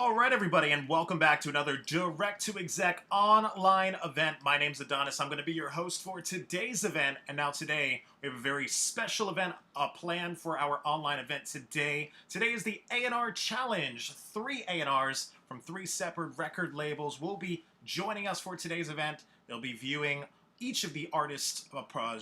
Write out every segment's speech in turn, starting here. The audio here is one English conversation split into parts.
All right, everybody, and welcome back to another direct-to-exec online event. My name's Adonis. I'm going to be your host for today's event, and now today we have a very special event planned for our online event today. Today is the A&R Challenge. 3 A&Rs from 3 separate record labels will be joining us for today's event. They'll be viewing each of the artists'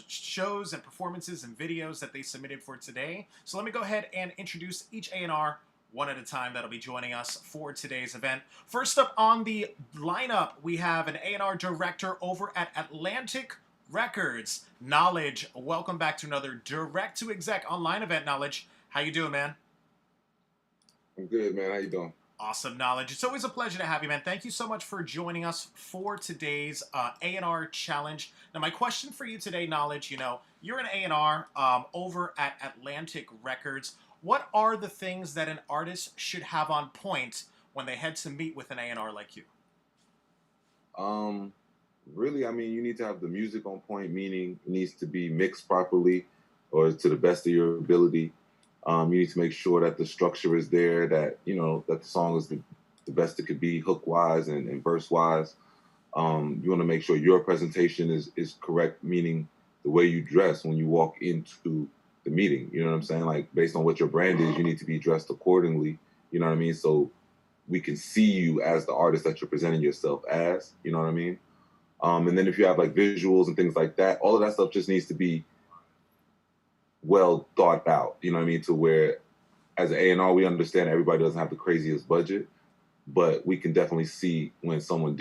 shows and performances and videos that they submitted for today. So let me go ahead and introduce each A&R one at a time that'll be joining us for today's event. First up on the lineup, we have an A&R director over at Atlantic Records, Knowledge. Welcome back to another direct-to-exec online event, Knowledge. How you doing, man? I'm good, man. How you doing? Awesome, Knowledge. It's always a pleasure to have you, man. Thank you so much for joining us for today's A&R Challenge. Now, my question for you today, Knowledge, you're an A&R over at Atlantic Records. What are the things that an artist should have on point when they head to meet with an A&R like you? Um, Really, I mean, you need to have the music on point, meaning it needs to be mixed properly or to the best of your ability. You need to make sure that the structure is there, that that the song is the best it could be, hook wise and verse wise. You want to make sure your presentation is correct, meaning the way you dress when you walk into the meeting. You know what I'm saying? Like based on what your brand is, you need to be dressed accordingly. You know what I mean? So we can see you as the artist that you're presenting yourself as. You know what I mean? And then if you have like visuals and things like that, all of that stuff just needs to be well thought out. You know what I mean? To where as an A&R, we understand everybody doesn't have the craziest budget, but we can definitely see when someone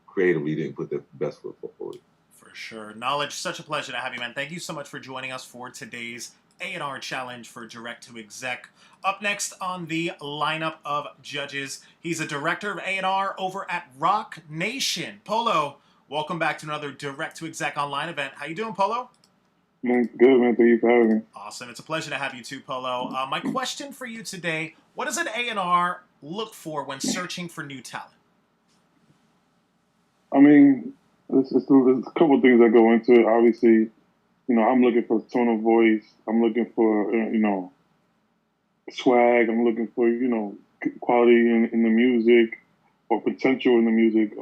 creatively didn't put their best foot forward. For sure. Knowledge, such a pleasure to have you, man. Thank you so much for joining us for today's A&R Challenge for Direct to Exec. Up next on the lineup of judges, he's a director of A&R over at Rock Nation. Polo, welcome back to another Direct to Exec online event. How you doing, Polo? Man, good, man. Thank you for having me. Awesome. It's a pleasure to have you too, Polo. My question for you today, what does an A&R look for when searching for new talent? I mean, there's a couple of things that go into it. Obviously, I'm looking for tone of voice. I'm looking for, swag. I'm looking for, quality in the music or potential in the music.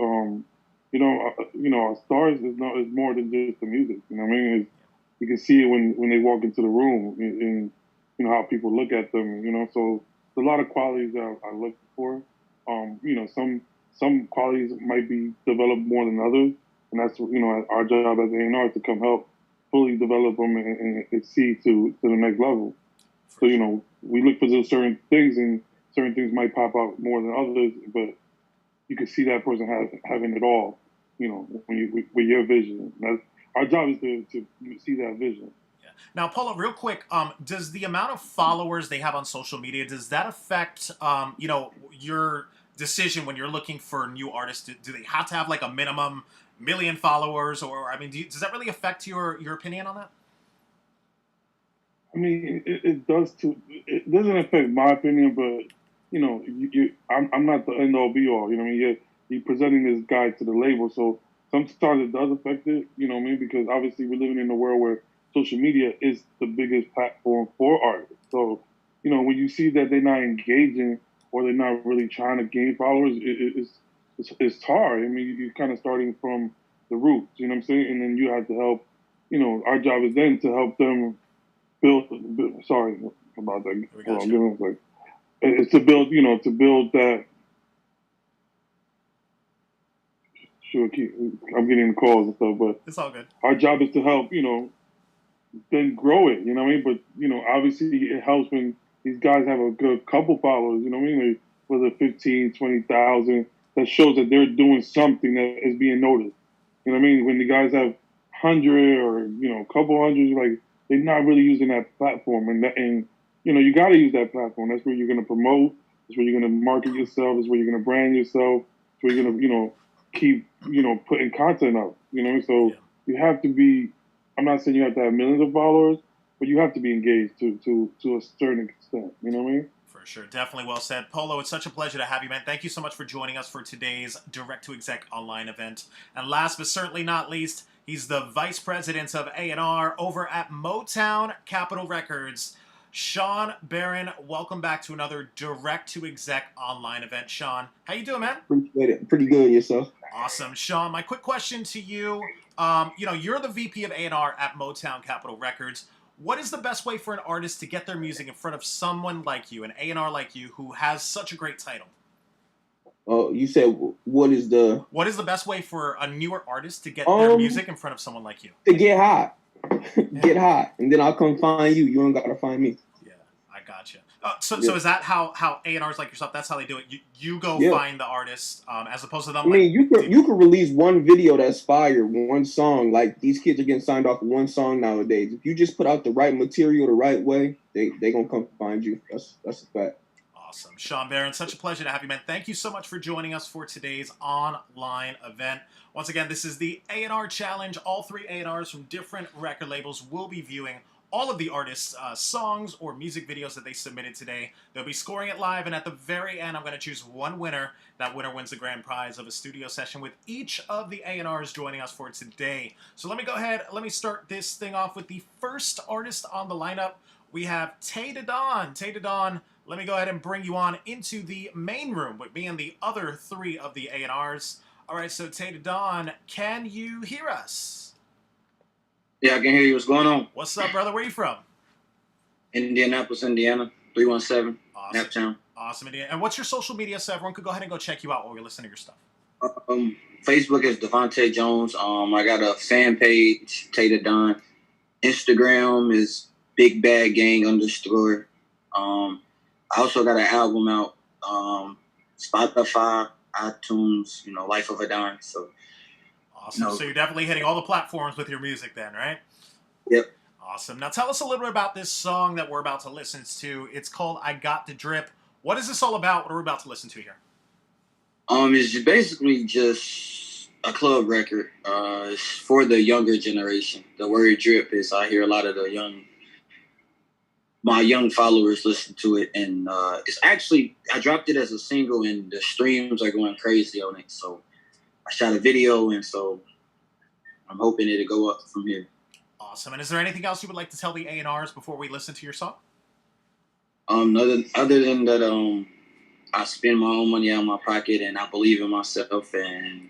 Stars is more than just the music. You know what I mean? You can see it when they walk into the room and how people look at them. So there's a lot of qualities that I look for. Some qualities might be developed more than others, and that's our job as A&R is to come help fully develop them and see to the next level. So we look for those certain things, and certain things might pop out more than others, but you can see that person having it all. With your vision. Our job is to see that vision. Yeah. Now, Paula, real quick, does the amount of followers they have on social media, does that affect, your decision when you're looking for new artists? Do they have to have like a minimum million followers, or I mean, does that really affect your opinion on that? I mean, it does too. It doesn't affect my opinion, but I'm not the end all be all. You know what I mean? You're presenting this guy to the label, so sometimes it does affect it. You know what I mean? Because obviously we're living in a world where social media is the biggest platform for artists. So when you see that they're not engaging or they're not really trying to gain followers, it's hard. I mean, you're kind of starting from the roots. You know what I'm saying? And then you have to help. Our job is then to help them build. Sorry about that. Hold on, give me a second. It's to build, to build that. Sure, I'm getting calls and stuff, but it's all good. Our job is to help, then grow it. You know what I mean? But obviously, it helps when these guys have a good couple followers. You know what I mean? Whether 15, 20,000, that shows that they're doing something that is being noticed. You know what I mean? When the guys have 100 or a couple hundreds, like they're not really using that platform, and you got to use that platform. That's where you're going to promote. That's where you're going to market yourself. That's where you're going to brand yourself. That's where you're going to keep putting content up. So you have to be. I'm not saying you have to have millions of followers, but you have to be engaged to a certain extent. You know what I mean? For sure. Definitely well said. Polo, it's such a pleasure to have you, man. Thank you so much for joining us for today's Direct to Exec online event. And last but certainly not least, he's the Vice President of A&R over at Motown Capitol Records. Sean Barron, welcome back to another Direct to Exec online event. Sean, how you doing, man? Pretty good, yourself. Awesome. Sean, my quick question to you, you're the VP of A&R at Motown Capitol Records. What is the best way for an artist to get their music in front of someone like you, an A&R like you, who has such a great title? Oh, you said what is the best way for a newer artist to get their music in front of someone like you? To get hot. Get hot, and then I'll come find you. You don't gotta find me. Yeah, I gotcha. So is that how A&Rs like yourself? That's how they do it. You go find the artist, as opposed to them. I mean, you could release one video that's fire, one song. Like these kids are getting signed off one song nowadays. If you just put out the right material the right way, they gonna come find you. That's a fact. Awesome. Sean Barron, such a pleasure to have you, man. Thank you so much for joining us for today's online event. Once again, this is the A&R Challenge. All three A&Rs from different record labels will be viewing all of the artists' songs or music videos that they submitted today. They'll be scoring it live, and at the very end, I'm going to choose one winner. That winner wins the grand prize of a studio session with each of the A&Rs joining us for today. So let me go ahead. Let me start this thing off with the first artist on the lineup. We have Tay to Dawn. Tay to Dawn, let me go ahead and bring you on into the main room with me and the other three of the A&Rs. All right, so Tay to Dawn, can you hear us? Yeah, I can hear you. What's going on? What's up, brother? Where are you from? Indianapolis, Indiana, 317, awesome. Naptown. Awesome, Indiana. And what's your social media so everyone could go ahead and go check you out while we listen to your stuff? Facebook is Devontae Jones. I got a fan page, Tay to Dawn. Instagram is Big Bad Gang _ I also got an album out, Spotify, iTunes, Life of a Don. So awesome. So you're definitely hitting all the platforms with your music then, right? Yep. Awesome. Now tell us a little bit about this song that we're about to listen to. It's called I Got the Drip. What is this all about? What are we about to listen to here? It's basically just a club record. It's for the younger generation. The word drip is, I hear a lot of my young followers listen to it, and it's actually, I dropped it as a single, and the streams are going crazy on it. So I shot a video, and so I'm hoping it'll go up from here. Awesome. And is there anything else you would like to tell the A&Rs before we listen to your song? Other than that, I spend my own money out of my pocket, and I believe in myself, and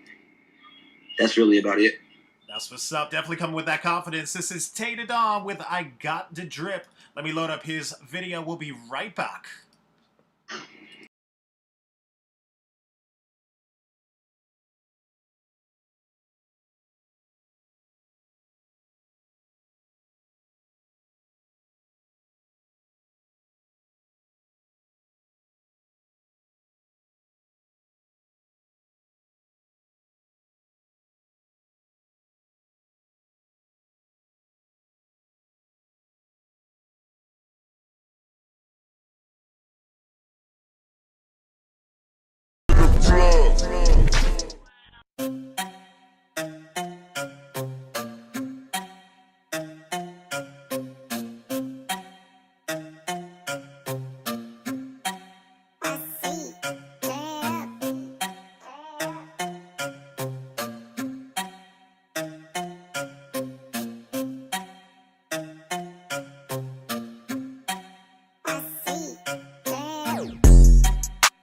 that's really about it. That's what's up. Definitely coming with that confidence. This is Tay to Dawn with I Got the Drip. Let me load up his video. We'll be right back.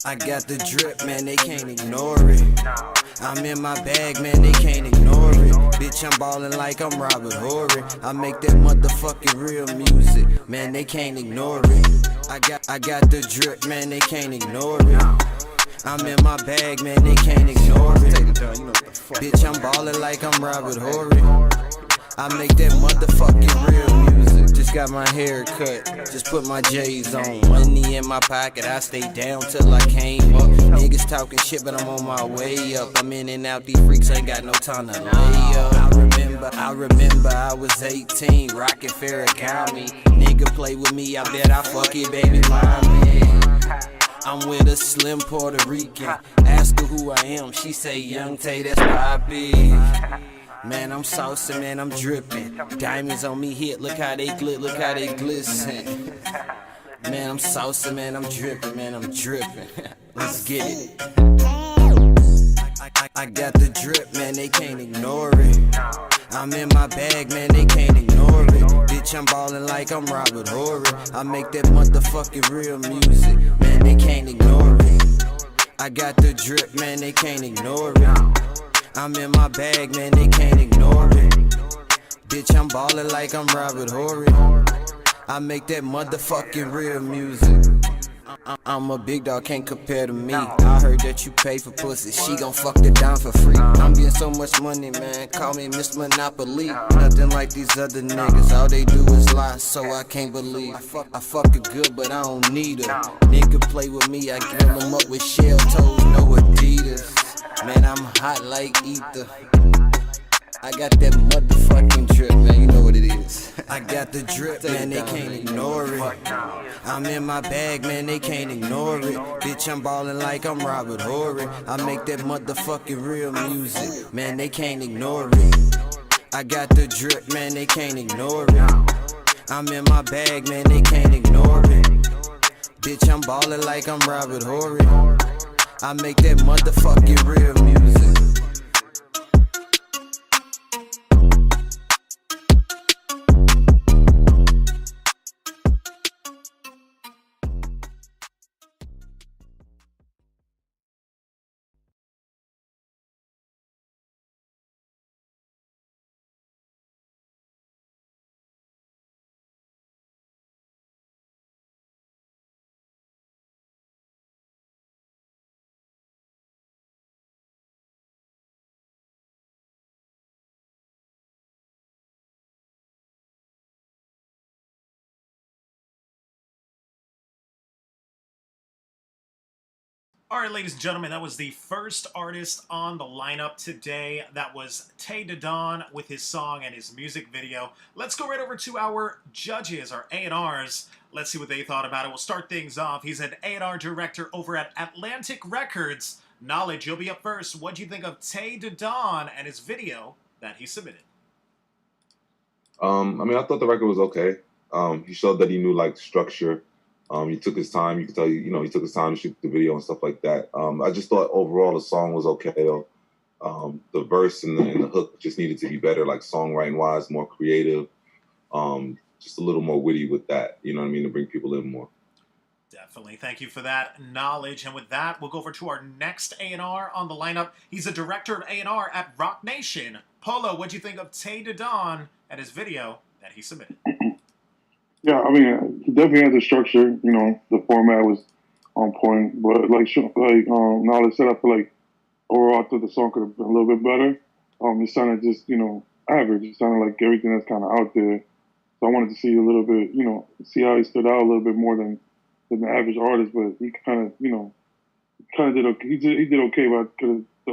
I got the drip, man, they can't ignore it. I'm in my bag, man, they can't ignore it. Bitch, I'm ballin' like I'm Robert Horry. I make that motherfucking real music, man, they can't ignore it. I got the drip, man, they can't ignore it. I'm in my bag, man, they can't ignore it. Bitch, I'm ballin' like I'm Robert Horry. I make that motherfucking real music. Just got my hair cut, just put my J's on. Money in my pocket, I stay down till I came up. Niggas talking shit, but I'm on my way up. I'm in and out, these freaks ain't got no time to lay up. I remember I was 18, rockin' Farrakhan. Nigga play with me, I bet I fuck it, baby mommy. I'm with a slim Puerto Rican. Ask her who I am, she say Young Tay, that's Poppy. Man, I'm saucy, man, I'm drippin'. Diamonds on me hit, look how they glisten. Man, I'm saucy, man, I'm drippin', man, I'm drippin'. Let's get it. I got the drip, man, they can't ignore it. I'm in my bag, man, they can't ignore it. Bitch, I'm ballin' like I'm Robert Horry. I make that motherfucking real music, man, they can't ignore it. I got the drip, man, they can't ignore it. I'm in my bag, man, they can't ignore it. Bitch, I'm ballin' like I'm Robert Horry. I make that motherfucking real music. I'm a big dog, can't compare to me. I heard that you pay for pussy, she gon' fuck it down for free. I'm getting so much money, man, call me Miss Monopoly. Nothing like these other niggas, all they do is lie, so I can't believe. I fuck her good, but I don't need her. Nigga play with me, I grill them up with shell toes, no Adidas. Man, I'm hot like ether. I got that motherfucking drip, man, you know what it is. I got the drip, man, they can't ignore it. I'm in my bag, man, they can't ignore it. Bitch, I'm ballin' like I'm Robert Horry. I make that motherfucking real music, man, they can't ignore it. I got the drip, man, they can't ignore it. I'm in my bag, man, they can't ignore it. Bitch, I'm ballin' like I'm Robert Horry. I make that motherfucking real music. All right, ladies and gentlemen, that was the first artist on the lineup today. That was Tay Don with his song and his music video. Let's go right over to our judges, our A&Rs. Let's see what they thought about it. We'll start things off. He's an A&R director over at Atlantic Records. Knowledge, you'll be up first. What do you think of Tay Don and his video that he submitted? I mean, I thought the record was okay. He showed that he knew like structure. He took his time. You can tell, he took his time to shoot the video and stuff like that. I just thought overall the song was okay though. The verse and the hook just needed to be better, like songwriting wise, more creative, just a little more witty with that. You know what I mean, to bring people in more. Definitely. Thank you for that knowledge. And with that, we'll go over to our next A&R on the lineup. He's a director of A&R at Rock Nation. Polo, what'd you think of Tay Don and his video that he submitted? Yeah, I mean, he definitely had the structure. The format was on point. But like Knowledge said, I feel like overall, I thought the song could have been a little bit better. It sounded just, average. It sounded like everything that's kind of out there. So I wanted to see a little bit, see how he stood out a little bit more than the average artist. But he kind of, did okay. He did okay, but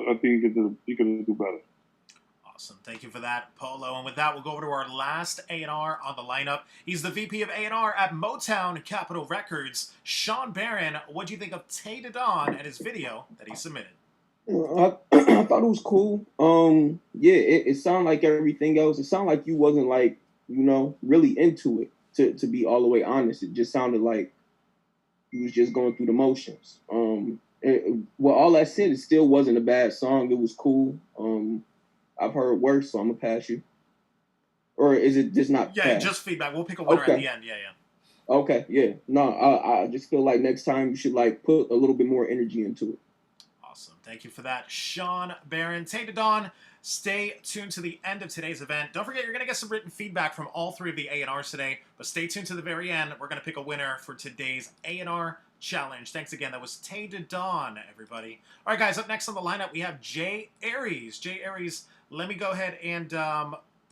I think he could do better. Awesome. Thank you for that, Polo. And with that, we'll go over to our last A&R on the lineup. He's the VP of A&R at Motown Capitol Records. SHAWN Barron, what do you think of Tay Don and his video that he submitted? I thought it was cool. Yeah, it sounded like everything else. It sounded like you wasn't like, really into it, to be all the way honest. It just sounded like you was just going through the motions. Well, all that said, it still wasn't a bad song. It was cool. I've heard worse, so I'm gonna pass you. Or is it just not? Yeah, pass? Just feedback. We'll pick a winner at the end. Yeah. Okay, yeah. No, I just feel like next time you should like put a little bit more energy into it. Awesome. Thank you for that, SHAWN Barron. Tay Don, stay tuned to the end of today's event. Don't forget, you're going to get some written feedback from all three of the A&Rs today, but stay tuned to the very end. We're going to pick a winner for today's A&R challenge. Thanks again. That was Tay Don, everybody. All right, guys, up next on the lineup, we have Jay Aries. Jay Aries, let me go ahead and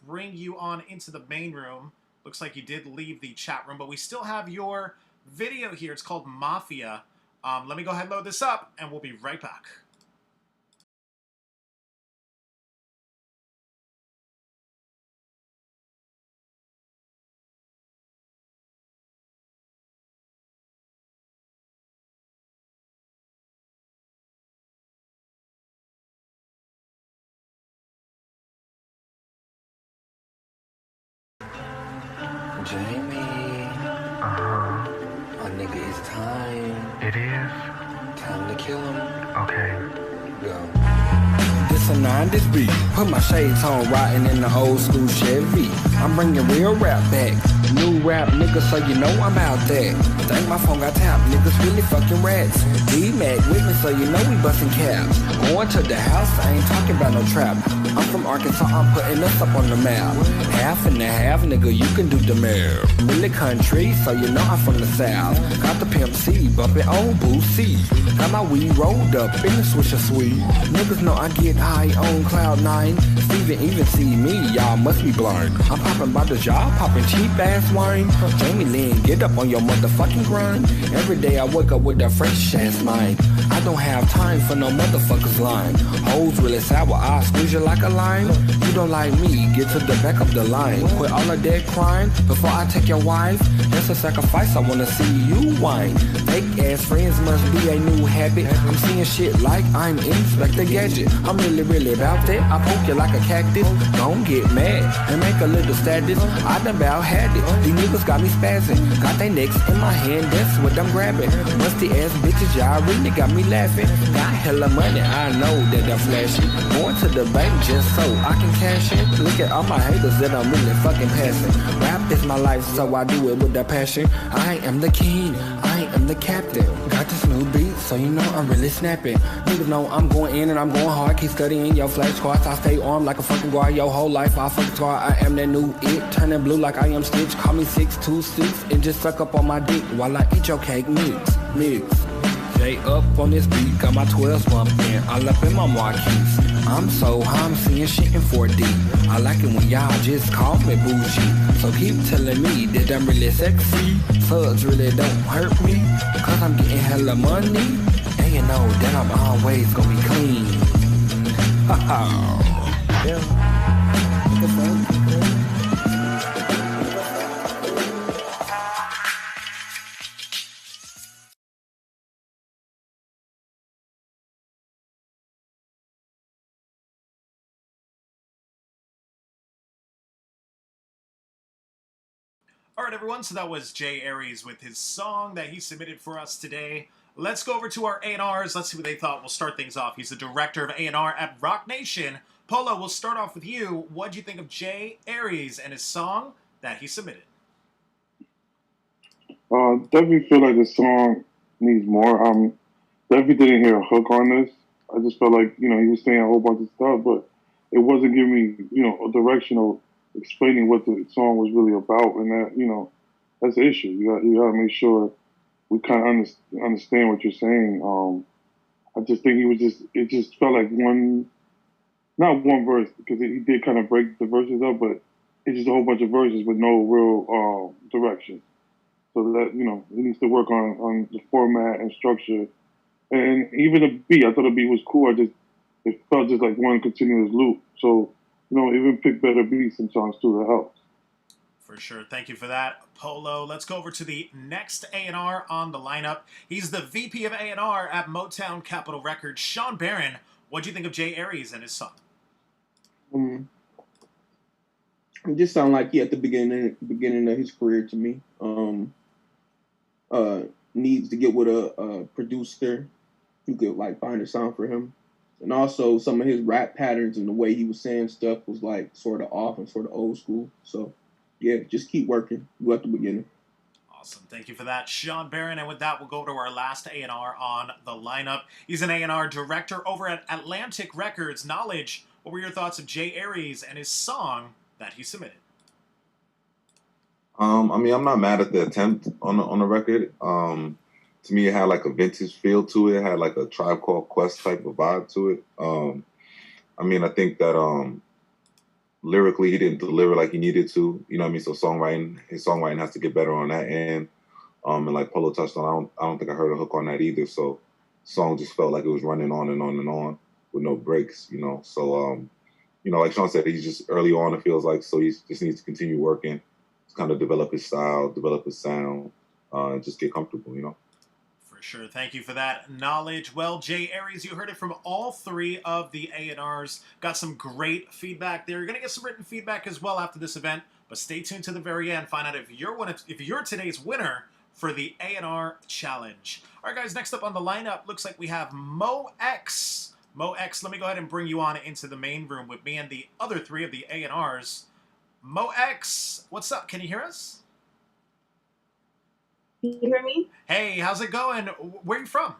bring you on into the main room. Looks like you did leave the chat room, but we still have your video here. It's called Mafia. Let me go ahead and load this up, and we'll be right back. Jamie. My nigga, it's time. It is? Time to kill him. Okay. Go. listen on this beat. Put my shades on, riding in the old school Chevy. I'm bringing real rap back. New rap niggas, so you know I'm out there. Think my phone got tapped, niggas really fucking rats. D-Mac with me, so you know we busting caps. Going to the house, I ain't talking about no trap. I'm from Arkansas, I'm putting us up on the map. Half and a half, nigga, you can do the mayor. Really country, so you know I'm from the south. Got the Pimp C, bumping old Boo C. Got my weed rolled up in the Swisher Sweet. Niggas know I get high on cloud 9. Steven even see me, y'all must be blind. I'm popping by the job, popping cheap ass wine. Jamie Lynn, get up on your motherfucking grind. Every day I wake up with a fresh ass mind. I don't have time for no motherfuckers lying. Hoes really sour, I squeeze you like a lime. You don't like me, get to the back of the line. Quit all of that crying before I take your wife. That's a sacrifice, I wanna see you whine. Fake ass friends must be a new habit. I'm seeing shit like I'm Inspector Gadget. I'm really about that, I poke you like a cactus. Don't get mad and make a little status. I done about had it, these niggas got me spazzing. Got they necks in my hand, that's what I'm grabbing. Musty ass bitches, y'all really got me laughing. Got hella money, I know that I'm flashy. Going to the bank just so I can cash in. Look at all my haters that I'm really fucking passing. Rap is my life, so I do it with a passion. I am the king, I am the captain. Got this new beat, so you know I'm really snapping. Niggas know I'm going in and I'm going hard. Keep studying your flashcards, I stay armed like a fucking guard. Your whole life I fucking scar. I am that new it, turning blue like I am Stitch. Call me 626 and just suck up on my dick while I eat your cake mix. J up on this beat, got my 12s bumping, all up in my marquees. I'm so high, I'm seeing shit in 4D. I like it when y'all just call me bougie. So keep telling me that I'm really sexy. Thugs really don't hurt me, cause I'm getting hella money. And you know that I'm always gonna be clean. Yeah. All right, everyone, so that was Jay Aries with his song that he submitted for us today. Let's go over to our A&Rs. Let's see what they thought. We'll start things off. He's the director of A&R at Rock Nation. Polo, we'll start off with you. What'd you think of Jay Aries and his song that he submitted? Definitely feel like the song needs more. Definitely didn't hear a hook on this. I just felt like, he was saying a whole bunch of stuff, but it wasn't giving me, a directional explaining what the song was really about, and that, that's the issue. You got to make sure we kind of understand what you're saying. I just think it just felt like not one verse, because he did kind of break the verses up, but it's just a whole bunch of verses with no real direction. So that, he needs to work on the format and structure. And even the beat, I thought the beat was cool. It felt just like one continuous loop. So, even pick better beats and songs too, that helps. For sure. Thank you for that, Polo. Let's go over to the next A&R on the lineup. He's the VP of A&R at Motown Capitol Records, Sean Barron. What'd you think of Jay Aries and his song? It just sounded like he at the beginning of his career to me. Needs to get with a producer who could like find a sound for him. And also some of his rap patterns and the way he was saying stuff was like sort of off and sort of old school. So yeah, just keep working. You at the beginning. Awesome. Thank you for that, Sean Barron. And with that, we'll go to our last A&R on the lineup. He's an A&R director over at Atlantic Records. Knowledge, what were your thoughts of Jay Aries and his song that he submitted? I'm not mad at the attempt on the record. To me, it had like a vintage feel to it. It had like a Tribe Called Quest type of vibe to it. I think that lyrically he didn't deliver like he needed to. You know what I mean? So his songwriting has to get better on that end. And like Polo touched on, I don't think I heard a hook on that either. So the song just felt like it was running on and on and on with no breaks. So like Sean said, he's just early on. It feels like, so he just needs to continue working, just kind of develop his style, develop his sound, and just get comfortable. Sure. Thank you for that, Knowledge. Well, Jay Aries, you heard it from all three of the A&Rs. Got some great feedback there. You're going to get some written feedback as well after this event, but stay tuned to the very end. Find out if you're today's winner for the A&R Challenge. All right, guys, next up on the lineup, looks like we have Mo X. Mo X, let me go ahead and bring you on into the main room with me and the other three of the A&Rs. Mo X, what's up? Can you hear us? Can you hear me? Hey, how's it going? Where are you from?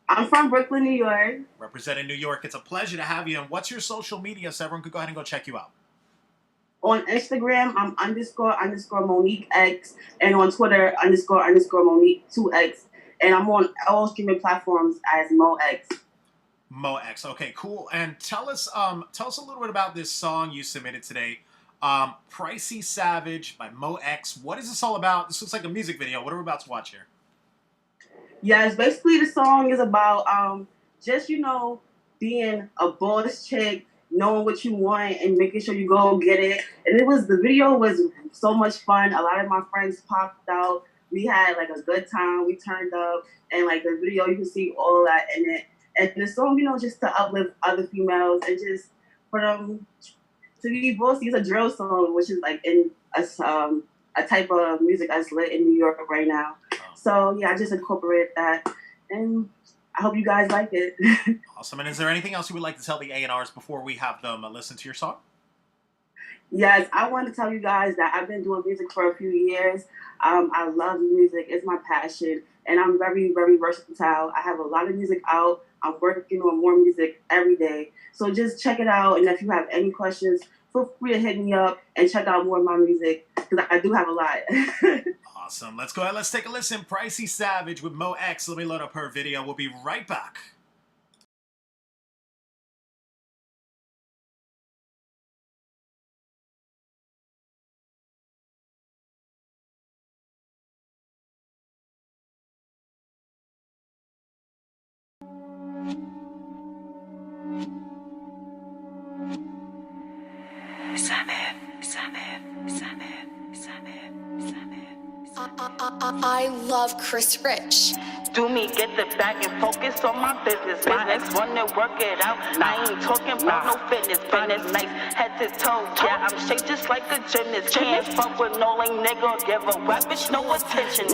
I'm from Brooklyn, New York. Representing New York. It's a pleasure to have you. And what's your social media so everyone could go ahead and go check you out? On Instagram, I'm __ Monique X, and on Twitter, __ Monique 2X. And I'm on all streaming platforms as Mo X. Mo X. Okay, cool. And tell us a little bit about this song you submitted today. Pricey Savage by Mo X. What is this all about? This looks like a music video. What are we about to watch here? Yes, basically the song is about just, being a boss chick, knowing what you want and making sure you go get it. And the video was so much fun. A lot of my friends popped out. We had like a good time. We turned up, and like the video, you can see all of that in it. And the song, just to uplift other females and just for them to be bossy. It's a drill song, which is like in a type of music that's lit in New York right now. So yeah, I just incorporated that, and I hope you guys like it. Awesome. And is there anything else you would like to tell the A&Rs before we have them listen to your song? Yes, I want to tell you guys that I've been doing music for a few years. I love music. It's my passion. And I'm very, very versatile. I have a lot of music out. I'm working on more music every day. So just check it out. And if you have any questions, feel free to hit me up and check out more of my music, because I do have a lot. Awesome. Let's go ahead. Let's take a listen. Pricey Savage with Mo X. Let me load up her video. We'll be right back. I love Chris Rich. Do me, get the bag and focus on my business. My ex wanna work it out. I ain't talking about no fitness. Nice head to toe. Yeah, I'm shaped just like a gymnast. Can't fuck with no lame nigga. Give a rap bitch no attention.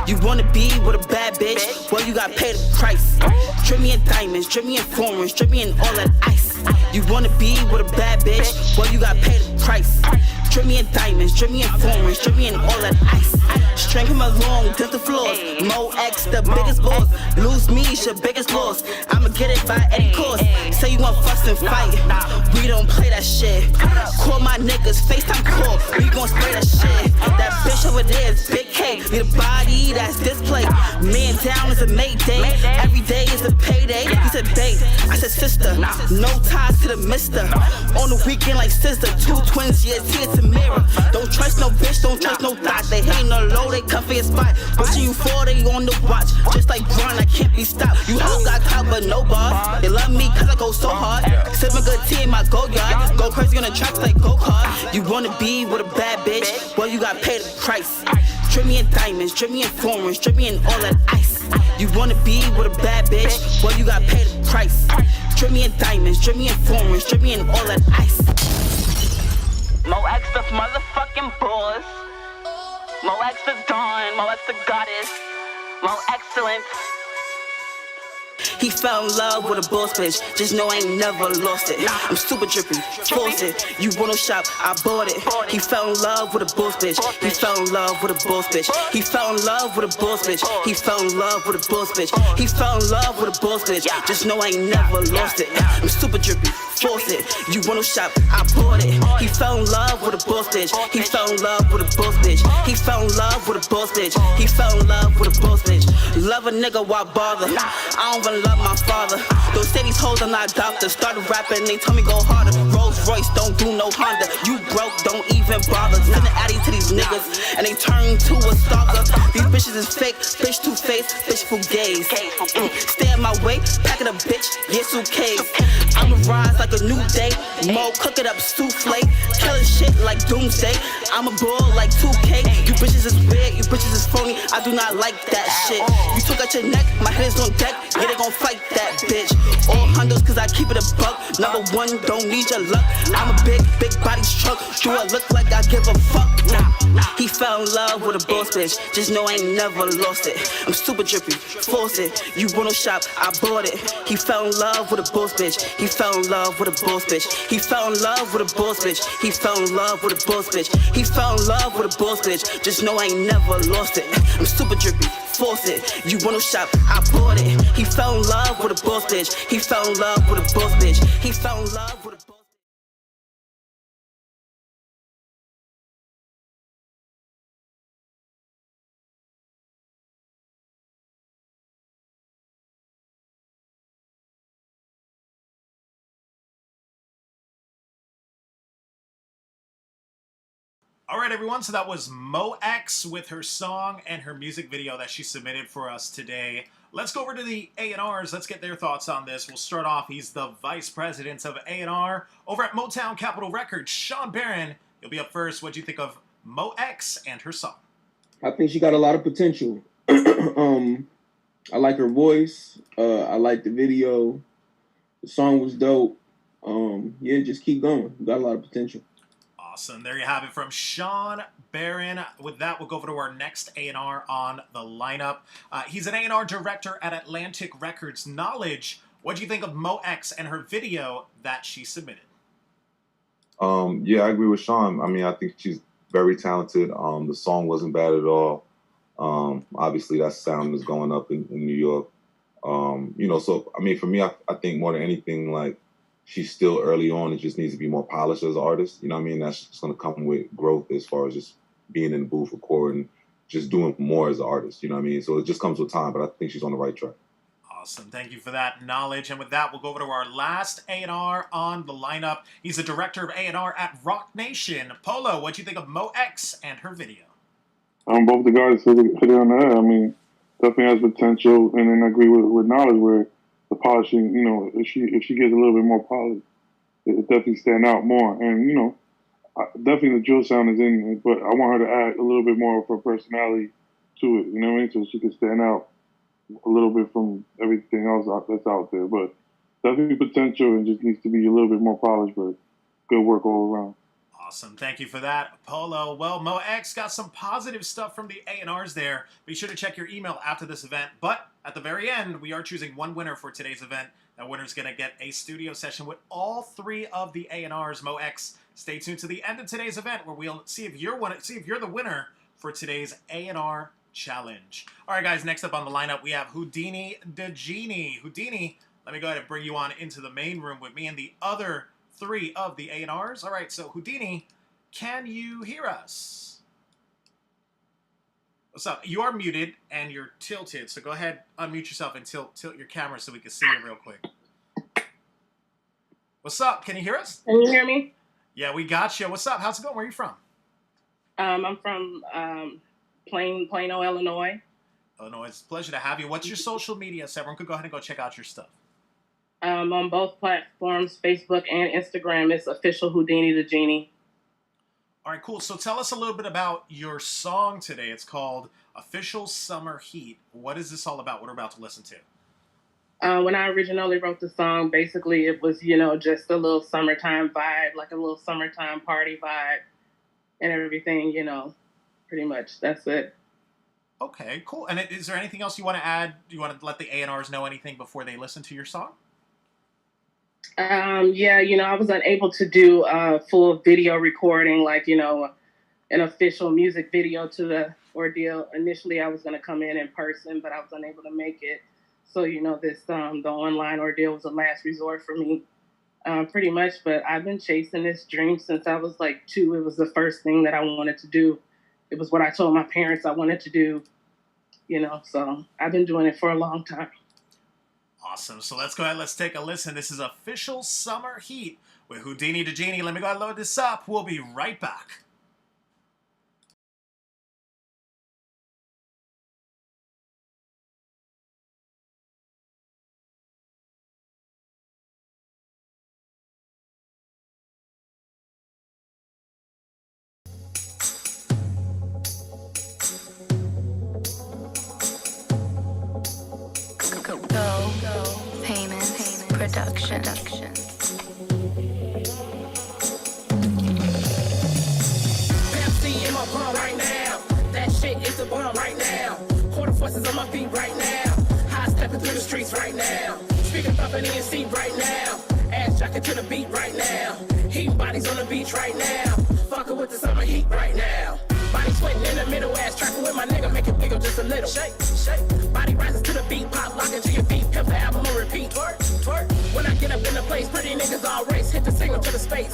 You wanna be with a bad bitch? Well, you got paid the price. Drip me in diamonds, drip me in foreigns, drip me in all that ice. You wanna be with a bad bitch? Well, you got paid the price. Drip me in diamonds, drip me in foreigns, drip me in all that ice. String him along, to the floors. Mo X, the biggest boss. Lose me, it's your biggest loss. I'ma get it by any cost. Say you want fuss and fight. We don't play that shit. Call my niggas, FaceTime call. We gon' spray that shit. That bitch over there is Big K. Need a body that's display. Man down is a Mayday. Every day is a payday. He said babe, I said sister. No ties to the mister. On the weekend like sister. Two twins, yeah, see it's a mirror. Don't trust no bitch, don't trust no thoughts. They hate no low, they come for your spot. Watching you fall, they on the watch. Just like Bron, I can't be stopped. You hoes got clout, but no boss. They love me cause I go so hard. Sippin' good tea in my go yard. Go crazy on the tracks like go-kart. You wanna be with a bad bitch? Well, you got paid the price. Drip me in diamonds, drip me in foreigns, drip me in all that ice. You wanna be with a bad bitch? Well, you got paid the price. Drip me in diamonds, drip me in foreigns, drip me in all that ice. Mo X the motherfucking boss. Mo X the dawn, Mo X the goddess. Mo excellence. He fell in love with a boss bitch. Just know I ain't never lost it. I'm super drippy, force it. You wanna shop, I bought it. He fell in love with a boss bitch. He fell in love with a boss bitch. He fell in love with a boss bitch. He fell in love with a boss bitch. He fell in love with a boss bitch. Just know I ain't never lost it. I'm super drippy, force it. You wanna shop, I bought it. He fell in love with a boss bitch. He fell in love with a boss bitch. He fell in love with a boss bitch. He fell in love with a boss bitch. Love a nigga, why bother? I don't even love my father. Those say these hoes are not doctors. Started rapping, they told me go harder. Rolls Royce, don't do no Honda. You broke, don't even bother. Send an addy to these niggas, and they turn to a stalker. These bitches is fake, bitch two-faced, bitch fugazi. Stay out my way, pack it up, bitch, yeah, suitcase. I'ma rise like a new day. Mo, cook it up, souffle. Killing shit like doomsday. I'm a bull like 2K. You bitches is weird, you bitches is phony. I do not like that shit. You took out your neck, my head is on deck. Yeah, they gon' fight that bitch. All hunters, cause I keep it a buck. Number one, don't need your luck. I'm a big body truck. Do I look like I give a fuck? Nah. He fell in love with a boss bitch. Just know I ain't never lost it. I'm super drippy, force it. You wanna shop, I bought it. He fell in love with a boss bitch. He fell in love with a boss bitch. He fell in love with a boss bitch. He fell in love with a boss bitch. He fell in love with a boss bitch. Just know I ain't never lost it. I'm super drippy, force it. You wanna shop, I bought it. He fell in love with a boss bitch. He fell in love with a boss bitch. He fell in love with a boss. All right, everyone. So that was Mo X with her song and her music video that she submitted for us today. Let's go over to the A&Rs. Let's get their thoughts on this. We'll start off. He's the vice president of A&R over at Motown Capitol Records. Sean Barron, you'll be up first. What do you think of Mo X and her song? I think she got a lot of potential. I like her voice. I like the video. The song was dope. Yeah, just keep going. Got a lot of potential. Awesome. There you have it from Sean Barron. With that, we'll go over to our next A&R on the lineup. He's an A&R director at Atlantic Records. Knowledge, what do you think of Mo X and her video that she submitted? Yeah, I agree with Sean. I mean, I think she's very talented. The song wasn't bad at all. Obviously, that sound is going up in New York. You know, so, I mean, for me, I think more than anything, like, she's still early on. It just needs to be more polished as an artist. You know what I mean? That's just going to come with growth as far as just being in the booth, recording, just doing more as an artist. You know what I mean? So it just comes with time, but I think she's on the right track. Awesome. Thank you for that knowledge. And with that, we'll go over to our last A&R on the lineup. He's the director of A&R at Rock Nation. Polo, what do you think of Mo X and her video? Both the guys hit it on the head. I mean, definitely has potential, and then I agree with knowledge where the polishing, you know, if she gets a little bit more polished, it definitely stand out more. And you know, definitely the drill sound is in it, but I want her to add a little bit more of her personality to it. You know what I mean? So she can stand out a little bit from everything else that's out there. But definitely potential, and just needs to be a little bit more polished. But good work all around. Awesome. Thank you for that, Polo. Well, Mo X got some positive stuff from the A&Rs there. Be sure to check your email after this event. But at the very end, we are choosing one winner for today's event. That winner's going to get a studio session with all three of the A&Rs. Mo X, stay tuned to the end of today's event where we'll see if you're the winner for today's A&R challenge. All right, guys, next up on the lineup, we have Houdini the Genie. Houdini, let me go ahead and bring you on into the main room with me and the other three of the A&Rs. All right, so Houdini, can you hear us? What's up? You are muted and you're tilted, so go ahead, unmute yourself and tilt your camera so we can see you real quick. What's up? Can you hear us? Can you hear me? Yeah, we got you. What's up? How's it going? Where are you from? I'm from Plano, Illinois. Illinois. It's a pleasure to have you. What's your social media so everyone could go ahead and go check out your stuff? On both platforms, Facebook and Instagram, it's official Houdini the Genie. All right, cool. So tell us a little bit about your song today. It's called Official Summer Heat. What is this all about? What we're about to listen to? When I originally wrote the song, basically it was, you know, just a little summertime vibe, like a little summertime party vibe and everything, you know, pretty much. That's it. Okay, cool. And is there anything else you want to add? Do you want to let the A&Rs know anything before they listen to your song? Yeah, you know, I was unable to do full video recording, like, you know, an official music video to the ordeal. Initially, I was going to come in person, but I was unable to make it. So, you know, the online ordeal was a last resort for me, pretty much. But I've been chasing this dream since I was like 2. It was the first thing that I wanted to do. It was what I told my parents I wanted to do, you know, so I've been doing it for a long time. Awesome. So let's go ahead. Let's take a listen. This is Official Summer Heat with Houdini the Genie. Let me go ahead and load this up. We'll be right back. Go. Pepsi in my palm right now. That shit is the bomb right now. Quarter forces on my feet right now. High stepping through the streets right now. Speaker thumping in your seat right now. Ass jocking to the beat right now. Heating bodies on the beach right now. Fucking with the summer heat right now. Body sweating in the middle, ass tracking with my nigga, make it bigger just a little. Shake, shake. Body rises to the beat, pop locking to your feet. Pimp the album on repeat. Twerk, twerk. When I get up in the place, pretty niggas all race. Hit the signal to the space.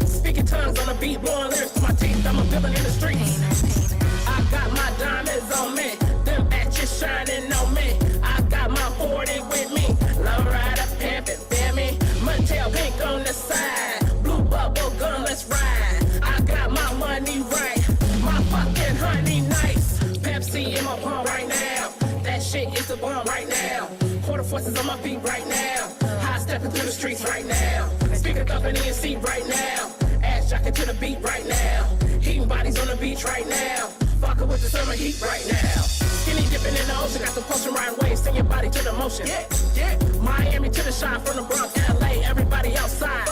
Speaking tongues on the beat, blowing lyrics to my teeth. I'm a villain in the streets. I got my diamonds on me. Them batches shining on me. I got my 40 with me. Low rider, pimpin', feel me? Motown pink on the side. Blue bubble gum, let's ride. I got my money right. My fucking honey nice. Pepsi in my palm right now. That shit is the bomb right now. Quarter forces on my feet right now. High stepping through the streets right now. Speaker thumping in your seat right now. Ass jocking to the beat right now. Heating bodies on the beach right now. Fucking with the summer heat right now. Skinny dipping in the ocean, got the potion riding waves. Send your body to the motion. Yeah, yeah. Miami to the shine, from the Bronx, LA, everybody outside.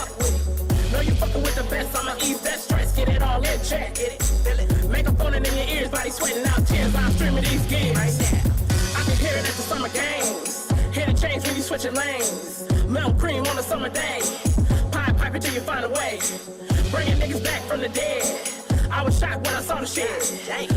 Know you fucking with the best, I'ma ease that stress. Get it all in check. Get it, feel it. Make a phone in your ears, body sweating out tears. I'm streaming these gigs right now. I can hear it at the summer games. Hear the change when you switching lanes. Milk cream on a summer day. Pie pipe until you find a way. Bringing niggas back from the dead. I was shocked when I saw the shit.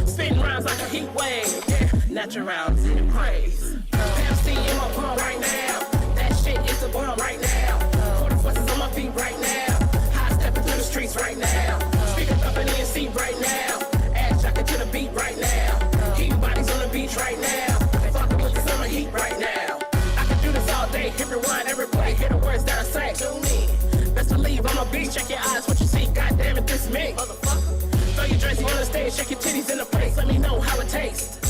Spitting rhymes like a heat wave. Yeah. Natural rounds in the praise. Pepsi in my palm right now. That shit is the bomb right now. Quarter forces on my feet right now. High stepping through the streets right now. Speaker thumping in your seat right now. Ass jocking to the beat right now. Heating bodies on the beach right now. Fucking with the summer heat right now. I can do this all day. Hit rewind every play. Hear the words that I say. Do me. Best believe I'm a beast. Check your eyes, what you see. God damn it, this is me. Motherfucker. Throw your jersey on the stage, shake your titties in the place. Let me know how it tastes.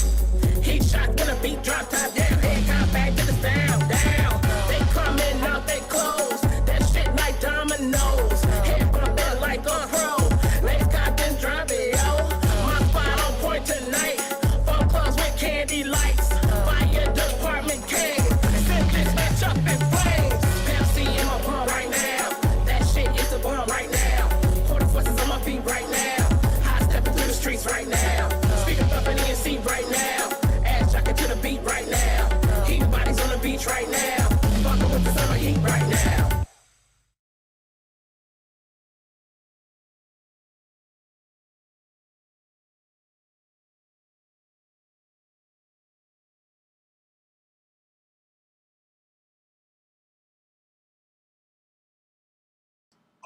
Heat shot when a beat drop top down. Head count back to the sound down. They coming out, they close. That shit like dominoes. Head bumping like a pro. Legs cocked and drop it, yo. My spot on point tonight. Phone clubs with candy lights. Fire department king. Send this bitch up in flames. Pepsi in my palm right now. That shit is the bomb right now. Quarter forces on my feet right now. High stepping through the streets right now. Speaker thumping in your seat right now. Ass jocking to the beat right now. Heating bodies on the beach right now. Fucking with the summer heat right now.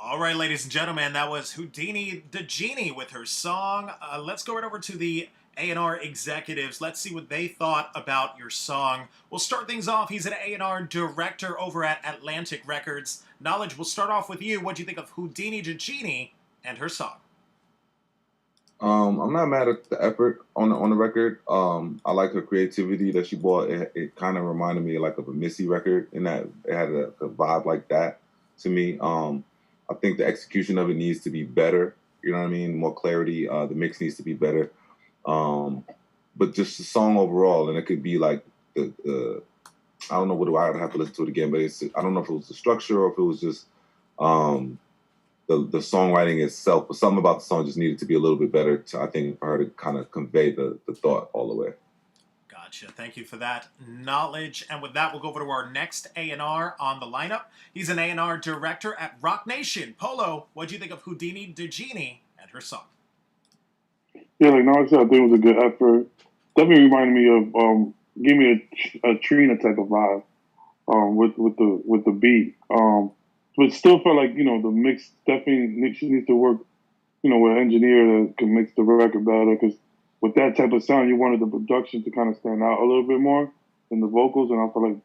All right, ladies and gentlemen, that was Houdini the Genie with her song. Let's go right over to the A&R executives. Let's see what they thought about your song. We'll start things off. He's an A&R director over at Atlantic Records. Knowledge, we'll start off with you. What do you think of Houdini the Genie and her song? I'm not mad at the effort on the record. I like her creativity that she brought. It kind of reminded me like of a Missy record in that it had a vibe like that to me. I think the execution of it needs to be better. You know what I mean? More clarity. The mix needs to be better. But just the song overall, and it could be like the I don't know what I would have to listen to it again, but I don't know if it was the structure or if it was just the songwriting itself. But something about the song just needed to be a little bit better, I think, for her to kind of convey the thought all the way. Gotcha. Thank you for that knowledge. And with that, we'll go over to our next A&R on the lineup. He's an A&R director at Rock Nation. Polo, what do you think of Houdini the Genie and her song? Yeah, like now I said, I think it was a good effort. Definitely reminded me of give me a Trina type of vibe with the beat. But still felt like, the mix definitely she needs to work, with an engineer that can mix the record better, because with that type of sound, you wanted the production to kind of stand out a little bit more than the vocals, and I feel like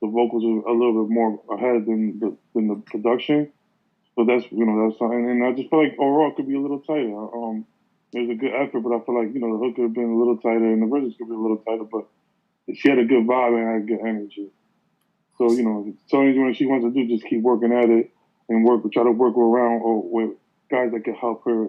the vocals are a little bit more ahead than the production. So that's something, and I just feel like overall it could be a little tighter. It was a good effort, but I feel like the hook could have been a little tighter, and the verses could be a little tighter, but she had a good vibe and had good energy. So Sony, when she wants to do, just keep working at it and try to work around with guys that can help her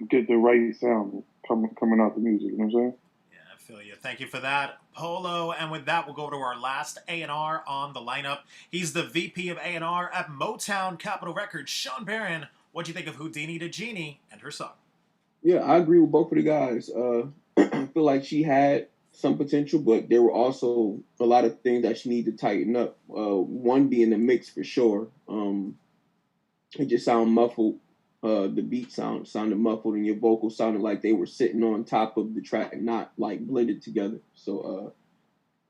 get the right sound coming out the music. You know what I'm saying? Yeah, Feel you. Thank you for that, Polo. And with that, we'll go to our last A&R on the lineup. He's the VP of A&R at Motown Capitol Records, Sean Barron. What do you think of Houdini to Genie and her song? Yeah, I agree with both of the guys. I feel like she had some potential, but there were also a lot of things that she needed to tighten up. One being the mix for sure. It just sounded muffled. The beat sounded muffled, and your vocals sounded like they were sitting on top of the track, not like blended together. So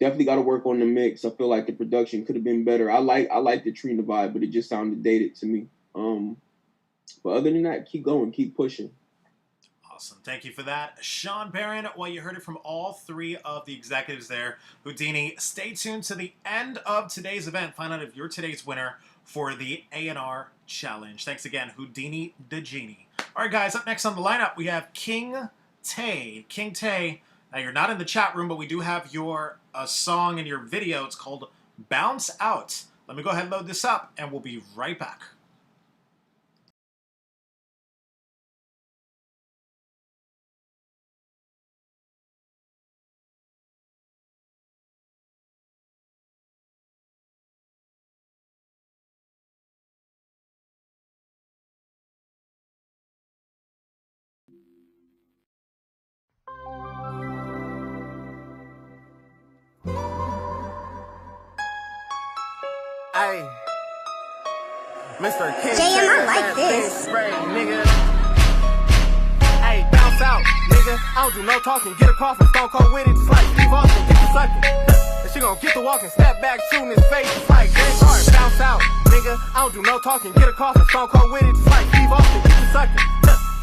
definitely got to work on the mix. I feel like the production could have been better. I like the Trina vibe, but it just sounded dated to me. But other than that, keep going, keep pushing. Awesome. Thank you for that, Sean Barron. Well, you heard it from all three of the executives there. Houdini, stay tuned to the end of today's event. Find out if you're today's winner for the A&R Challenge. Thanks again, Houdini the Genie. All right, guys, up next on the lineup, we have King Tay. King Tay, now you're not in the chat room, but we do have your song and your video. It's called Bounce Out. Let me go ahead and load this up, and we'll be right back. Hey, Mr. King JM, I like this. Spray, nigga. Hey, bounce out, nigga. I don't do no talking. Get a coffin, stone cold with it, just like Steve Austin. Get the sucking. And she gon' get the walking, step back, shooting his face, just like James Harden. Bounce out, nigga. I don't do no talking. Get a coffin, stone cold with it, just like Steve Austin. Get the sucking.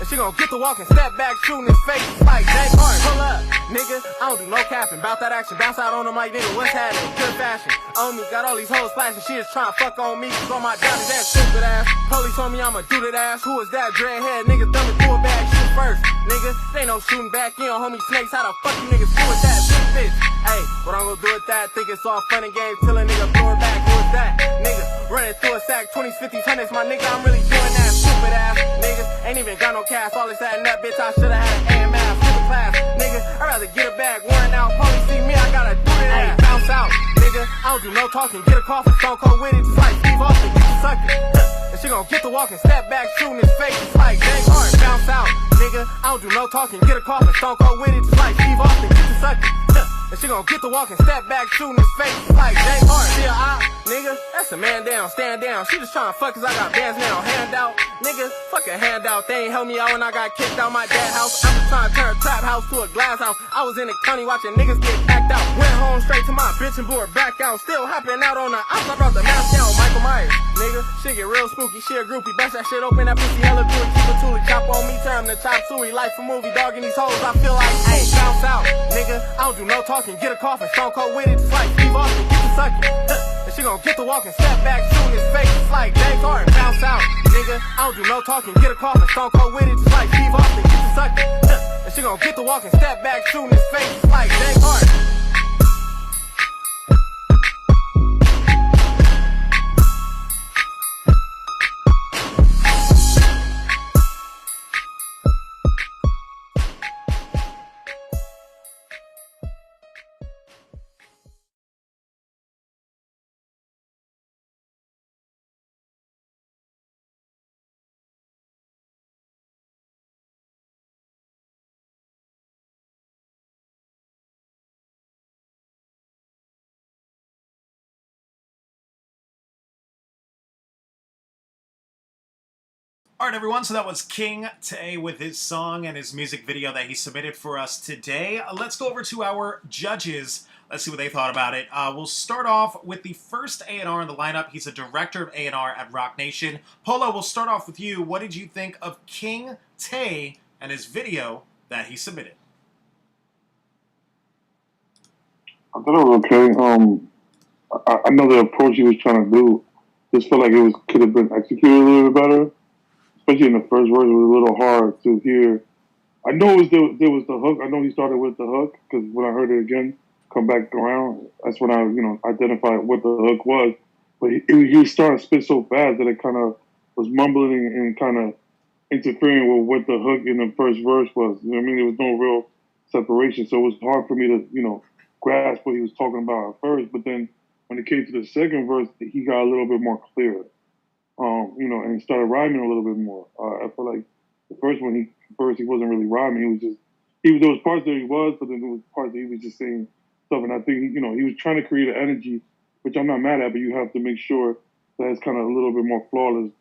And she gon' get the walking, step back, shooting his face, just like James Harden. Pull up, nigga. I don't do no capping. Bout that action, bounce out on the mic, nigga. What's happening? Good fashion. On me, got all these hoes flashing. She is trying to fuck on me, cause on my diamond, that stupid ass. Police on me, I'ma do that ass. Who is that dreadhead? Nigga, thumbing through a bag, shoot first. Nigga, they ain't no shooting back. You don't homie snakes. How the fuck you niggas do with that? Big bitch. Hey, what I'm gonna do with that? Think it's all fun and games till a nigga blow it back. Who is that? Nigga, running through a sack, 20s, 50s, 100s. My nigga, I'm really doing that. Stupid ass. Niggas, ain't even got no cash. All this that and that, bitch, I should've had an AMF. Stupid class. Nigga, I'd rather get a bag, worn out. Police see me, I gotta do that. Hey, bounce out. Nigga, I don't do no talking. Get a coffin, stone cold with it, just like Steve Austin. Get the sucking. And she gon' get the walking, step back, shooting his face, just like James Harden. Bounce out, nigga. I don't do no talking. Get a coffin, stone cold with it, just like Steve Austin. Get the sucking. And she gon' get the walking, step back, shooting his face, just like James Harden. See a op, nigga? That's a man down, stand down. She just tryna fuck cause I got bands now. Hand out, nigga, fuck a handout. They ain't help me out when I got kicked out my dad's house. I'm just trying to turn a trap house to a glass house. I was in the county watching niggas get packed out. Went home straight to my bitch and board back out. Still hopping out on the ops. I brought the mask down, Michael Myers. Nigga, shit get real spooky, she a groupie. Bust that shit open, that pussy hella good. Keep a toolie, chop on me, turn the chop suey. Life a movie, dog in these hoes. I feel like, hey, bounce out, nigga. I don't do no talking, get a coffin, stone cold with it, just like Steve Austin. Get the sucking. And she gon' get the walking, step back, shooting his face, just like James Harden. Bounce out, nigga. I don't do no talking, get a coffin, stone cold with it, just like Steve Austin. Get the sucking. And she gon' get the walking, step back, shooting his face, just like James Harden. All right, everyone, so that was King Tay with his song and his music video that he submitted for us today. Let's go over to our judges. Let's see what they thought about it. We'll start off with the first A&R in the lineup. He's a director of A&R at Rock Nation. Polo, we'll start off with you. What did you think of King Tay and his video that he submitted? I thought it was okay. I know the approach he was trying to do just felt like it could have been executed a little bit better. Especially in the first verse, it was a little hard to hear. I know there was the hook. I know he started with the hook because when I heard it again, come back around, that's when I identified what the hook was. But he was starting to spit so fast that it kind of was mumbling and kind of interfering with what the hook in the first verse was. You know what I mean? There was no real separation. So it was hard for me to, grasp what he was talking about at first. But then when it came to the second verse, he got a little bit more clear, and he started rhyming a little bit more. I feel like the first he wasn't really rhyming. There was parts that he was, but then there was parts that he was just saying stuff. And I think, he was trying to create an energy, which I'm not mad at, but you have to make sure that it's kind of a little bit more flawless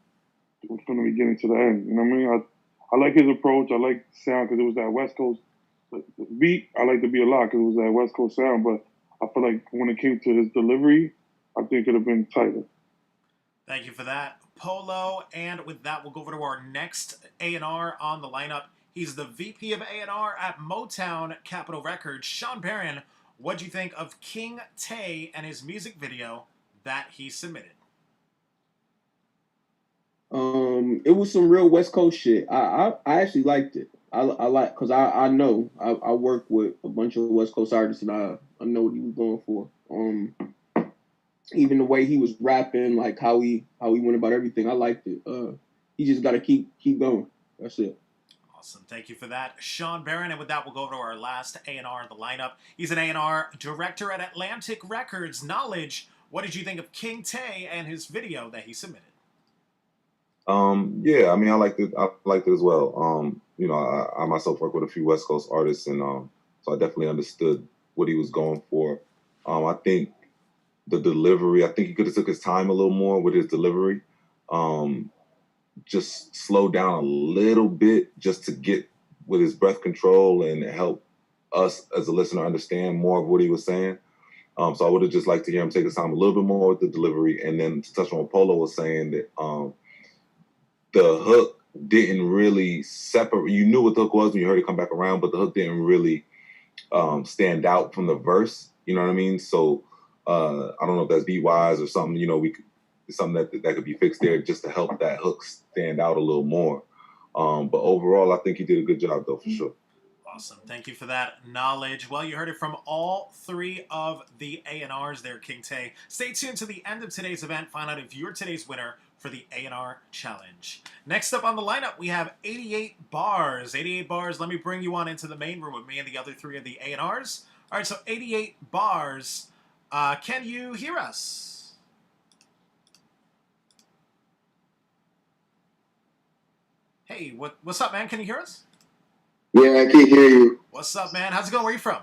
from the beginning to the end. You know what I mean? I like his approach. I like the sound because it was that West Coast beat. I like the beat a lot because it was that West Coast sound. But I feel like when it came to his delivery, I think it would have been tighter. Thank you for that, Polo. And with that, we'll go over to our next A&R on the lineup. He's the VP of A&R at Motown Capitol Records, Sean Barron. What'd you think of King Tay and his music video that he submitted? It was some real West Coast shit. I actually liked it. I like, because I know I work with a bunch of West Coast artists, and I know what he was going for. Even the way he was rapping, like how he went about everything, I liked it. He just got to keep going. That's it. Awesome. Thank you for that, Sean Barron. And with that, we'll go over to our last A&R in the lineup. He's an A&R director at Atlantic Records. Knowledge, what did you think of King Tay and his video that he submitted? Yeah, I mean, I liked it. I liked it as well. I myself work with a few West Coast artists, and so I definitely understood what he was going for. I think the delivery, I think he could have took his time a little more with his delivery. Just slow down a little bit just to get with his breath control and help us as a listener understand more of what he was saying. So I would have just liked to hear him take his time a little bit more with the delivery. And then to touch on what Polo was saying, that the hook didn't really separate. You knew what the hook was when you heard it come back around, but the hook didn't really stand out from the verse. You know what I mean? So I don't know if that's beat-wise or something, it's something that could be fixed there just to help that hook stand out a little more. But overall, I think he did a good job, though, for sure. Awesome. Thank you for that, Knowledge. Well, you heard it from all three of the A&Rs there, King Tay. Stay tuned to the end of today's event. Find out if you're today's winner for the A&R Challenge. Next up on the lineup, we have 88 Bars. 88 Bars, let me bring you on into the main room with me and the other three of the A&Rs. All right, so 88 Bars. Can you hear us? Hey, what's up, man? Can you hear us? Yeah, I can hear you. What's up, man? How's it going? Where are you from?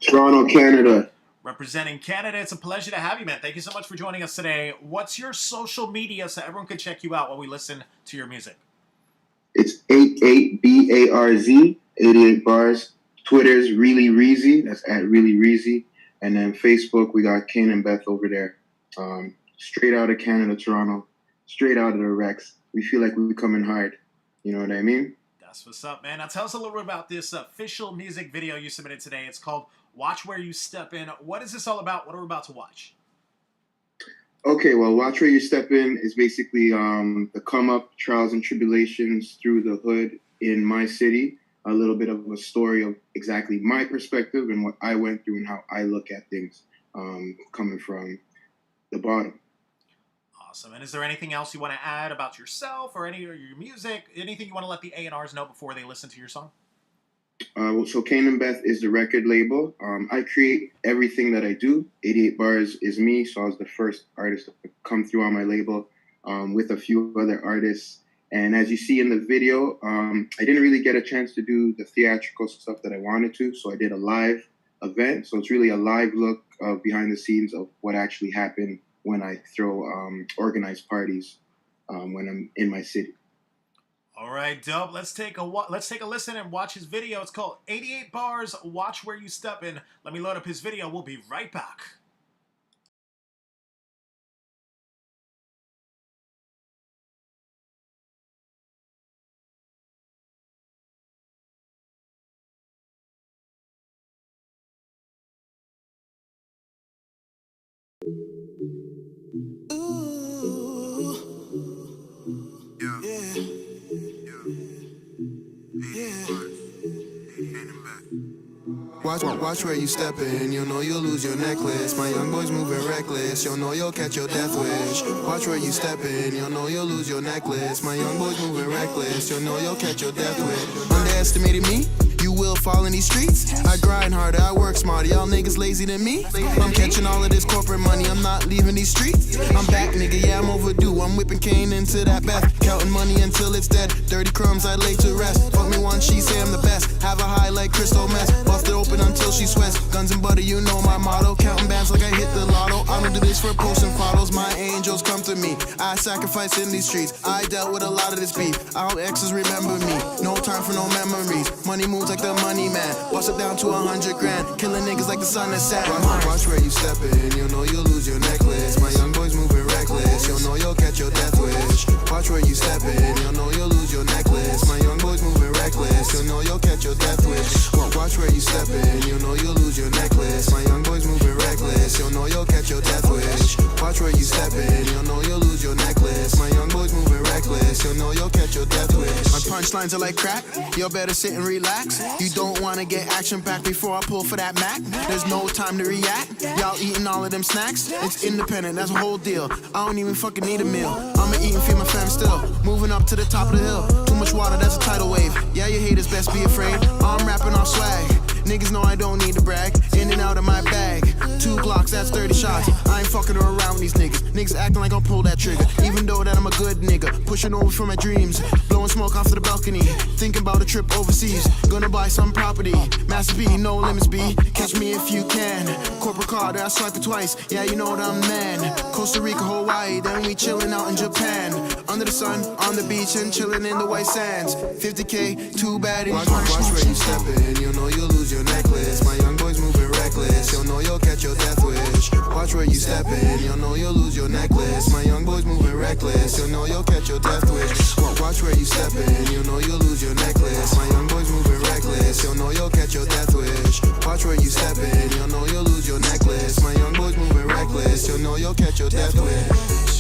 Toronto, Canada. Representing Canada. It's a pleasure to have you, man. Thank you so much for joining us today. What's your social media so everyone can check you out while we listen to your music? It's 88BARZ, 88 Bars. Twitter's Really Reezy. That's at Really Reezy. And then Facebook, we got Kane and Beth over there. Straight out of Canada, Toronto. Straight out of the Rex. We feel like we're coming hard. You know what I mean? That's what's up, man. Now tell us a little bit about this official music video you submitted today. It's called Watch Where You Step In. What is this all about? What are we about to watch? Okay, well, Watch Where You Step In is basically the come up, trials and tribulations through the hood in my city. A little bit of a story of exactly my perspective and what I went through and how I look at things coming from the bottom. Awesome. And is there anything else you want to add about yourself or any of your music? Anything you want to let the A&Rs know before they listen to your song? So Kane and Beth is the record label. I create everything that I do. 88 Bars is me. So I was the first artist to come through on my label with a few other artists. And as you see in the video, I didn't really get a chance to do the theatrical stuff that I wanted to. So I did a live event. So it's really a live look behind the scenes of what actually happened when I throw organized parties when I'm in my city. All right, dope. Let's take a listen and watch his video. It's called 88 Bars, Watch Where You Step In. Let me load up his video. We'll be right back. Watch where you step in, you know you'll lose your necklace. My young boy's moving reckless, you'll know you'll catch your death wish. Watch where you step in, you'll know you'll lose your necklace. My young boy's moving reckless, you'll know you'll catch your death wish. Underestimated me? You will fall in these streets. I grind harder, I work smarter. Y'all niggas lazy than me. I'm catching all of this corporate money. I'm not leaving these streets. I'm back, nigga. Yeah, I'm overdue. I'm whipping cane into that Beth. Counting money until it's dead. Dirty crumbs I lay to rest. Fuck me once, she say I'm the best. Have a high like crystal mess. Bust it open until she sweats. Guns and butter, you know my motto. Counting bands like I hit the lotto. I don't do this for posts and follows. My angels come to me. I sacrifice in these streets. I dealt with a lot of this beef. I hope exes remember me. No time for no memories. Money moves like the money man. Bust it down to 100 grand. Killing niggas like the sun is set. Watch where you step in. You know you'll lose your necklace. My young boys moving reckless. You'll know you'll catch your death wish. Watch where you step in. You'll know you'll lose your necklace. My young boys moving reckless. You'll know you'll catch your death wish. Watch where you step in. You know you'll lose your necklace. My young boys moving reckless. You'll know you'll catch your death wish. Watch where you step in. You'll know you'll lose your necklace. My young boys moving reckless. You'll know you'll catch your death wish. My punchlines are like crack. You better sit and relax. You don't wanna get action back before I pull for that Mac. There's no time to react. Y'all eating all of them snacks. It's independent, that's a whole deal. I don't even fucking need a meal. I'ma eat and feed my fam still. Moving up to the top of the hill. Too much water, that's a tidal wave. Yeah, your haters best be afraid. I'm rapping off swag. Niggas know I don't need to brag. In and out of my bag. 2 Glocks, that's 30 shots. I ain't fucking around with these niggas. Niggas acting like I'll pull that trigger. Even though that I'm a good nigga. Pushing over for my dreams. Blowing smoke off the balcony. Thinking about a trip overseas. Gonna buy some property. Master B, no limits B. Catch me if you can. Corporate card, I swipe it twice. Yeah, you know that I'm man. Costa Rica, Hawaii, then we chilling out in Japan. Under the sun, on the beach, and chilling in the white sands. 50K, too bad. Watch where you step in. You know you'll lose your necklace. My young boys moving reckless. You'll know you'll catch your death wish. Watch where you step in. You'll know you'll lose your necklace. My young boys moving reckless. You'll know you'll catch your death wish. Watch where you step in. You know you'll lose your necklace. My young boys moving reckless. You'll know you'll catch your death wish. Watch where you step in. You'll know you'll lose your necklace. My young boys moving reckless. You'll know you'll catch your death wish.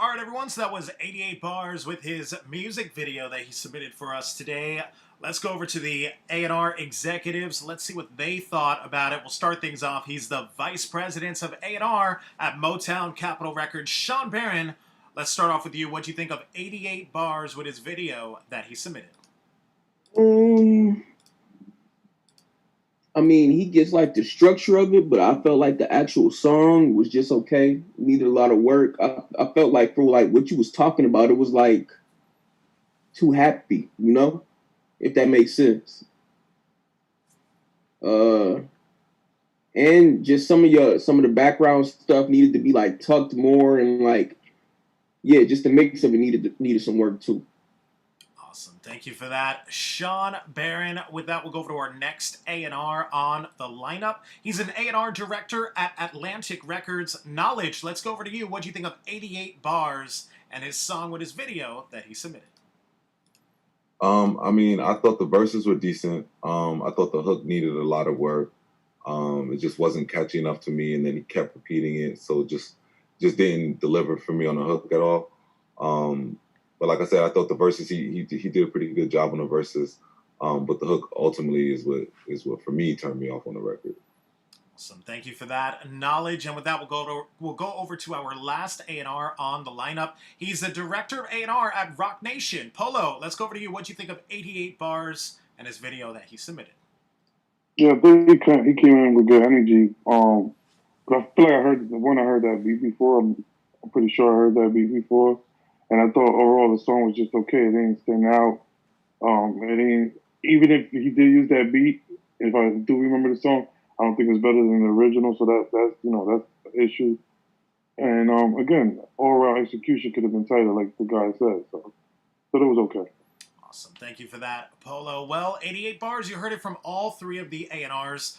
All right, everyone, so that was 88 Bars with his music video that he submitted for us today. Let's go over to the A&R executives. Let's see what they thought about it. We'll start things off. He's the vice president of A&R at Motown Capitol Records, Sean Barron. Let's start off with you. What do you think of 88 Bars with his video that he submitted? I mean, he gets like the structure of it, but I felt like the actual song was just okay. Needed a lot of work. I felt like for like what you was talking about, it was like too happy, you know, if that makes sense. And just some of the background stuff needed to be like tucked more, and like, yeah, just the mix of it needed some work too. Awesome. Thank you for that, Sean Barron. With that, we'll go over to our next A&R on the lineup. He's an A&R director at Atlantic Records, Knowledge. Let's go over to you. What do you think of 88 Bars and his song with his video that he submitted? I mean, I thought the verses were decent. I thought the hook needed a lot of work. It just wasn't catchy enough to me, and then he kept repeating it, so just didn't deliver for me on the hook at all. But like I said, I thought the verses he did a pretty good job on the verses. But the hook ultimately is what for me turned me off on the record. Awesome. Thank you for that knowledge. And with that, we'll go over to our last A&R on the lineup. He's the director of A&R at Rock Nation, Polo. Let's go over to you. What do you think of 88 Bars and his video that he submitted? Yeah, I think he came in with good energy. But I feel like I heard that beat before. I'm pretty sure I heard that beat before. And I thought overall the song was just okay. It didn't stand out. Even if he did use that beat, if I do remember the song, I don't think it's better than the original. So that's the issue. And again, all around execution could have been tighter, like the guy said. So it was okay. Awesome. Thank you for that, Polo. Well, 88 Bars, you heard it from all three of the A&Rs.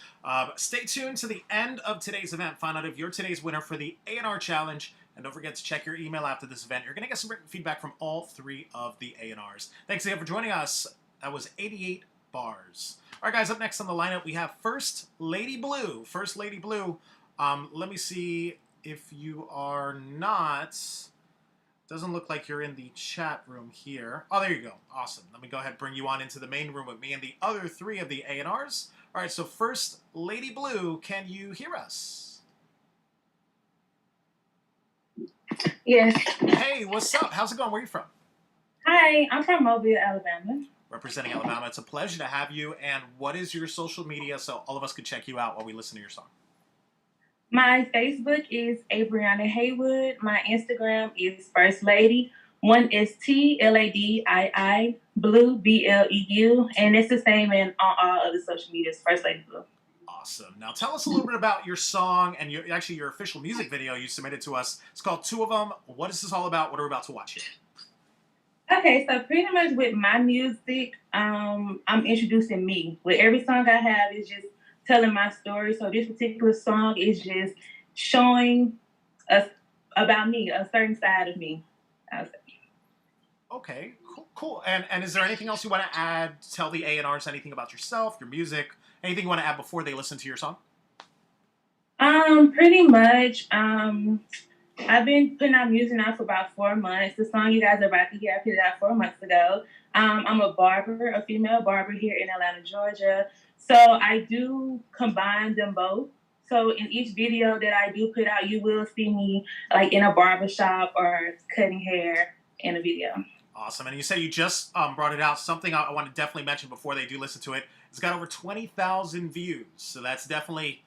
Stay tuned to the end of today's event. Find out if you're today's winner for the A&R Challenge And don't forget to check your email after this event. You're going to get some written feedback from all 3 of the A&Rs. Thanks again for joining us. That was 88 bars. All right, guys, up next on the lineup, we have First Lady Blue. First Lady Blue. Let me see if you are not... Doesn't look like you're in the chat room here. Oh, there you go. Awesome. Let me go ahead and bring you on into the main room with me and the other 3 of the A&Rs. All right, so First Lady Blue, can you hear us? Yes. Hey, what's up? How's it going? Where are you from? Hi, I'm from Mobile, Alabama. Representing Alabama. It's a pleasure to have you. And what is your social media so all of us can check you out while we listen to your song? My Facebook is Abriana Haywood. My Instagram is First Lady. One is TLADII Blue BLEU, and it's the same on all other social medias. First Lady Blue. Awesome. Now tell us a little bit about your song and your official music video you submitted to us. It's called Two of Them. What is this all about? What are we about to watch here? Okay, so pretty much with my music, I'm introducing me. With every song I have is just telling my story. So this particular song is just showing us about me, a certain side of me. Okay, cool. And is there anything else you want to add? Tell the A&Rs anything about yourself, your music, anything you want to add before they listen to your song? Pretty much. I've been putting out music now for about 4 months. The song you guys are about to hear, I put it out 4 months ago. I'm a barber, a female barber here in Atlanta, Georgia. So I do combine them both. So in each video that I do put out, you will see me like in a barbershop or cutting hair in a video. Awesome. And you said you just brought it out. Something I want to definitely mention before they do listen to it. It's got over 20,000 views. So that's definitely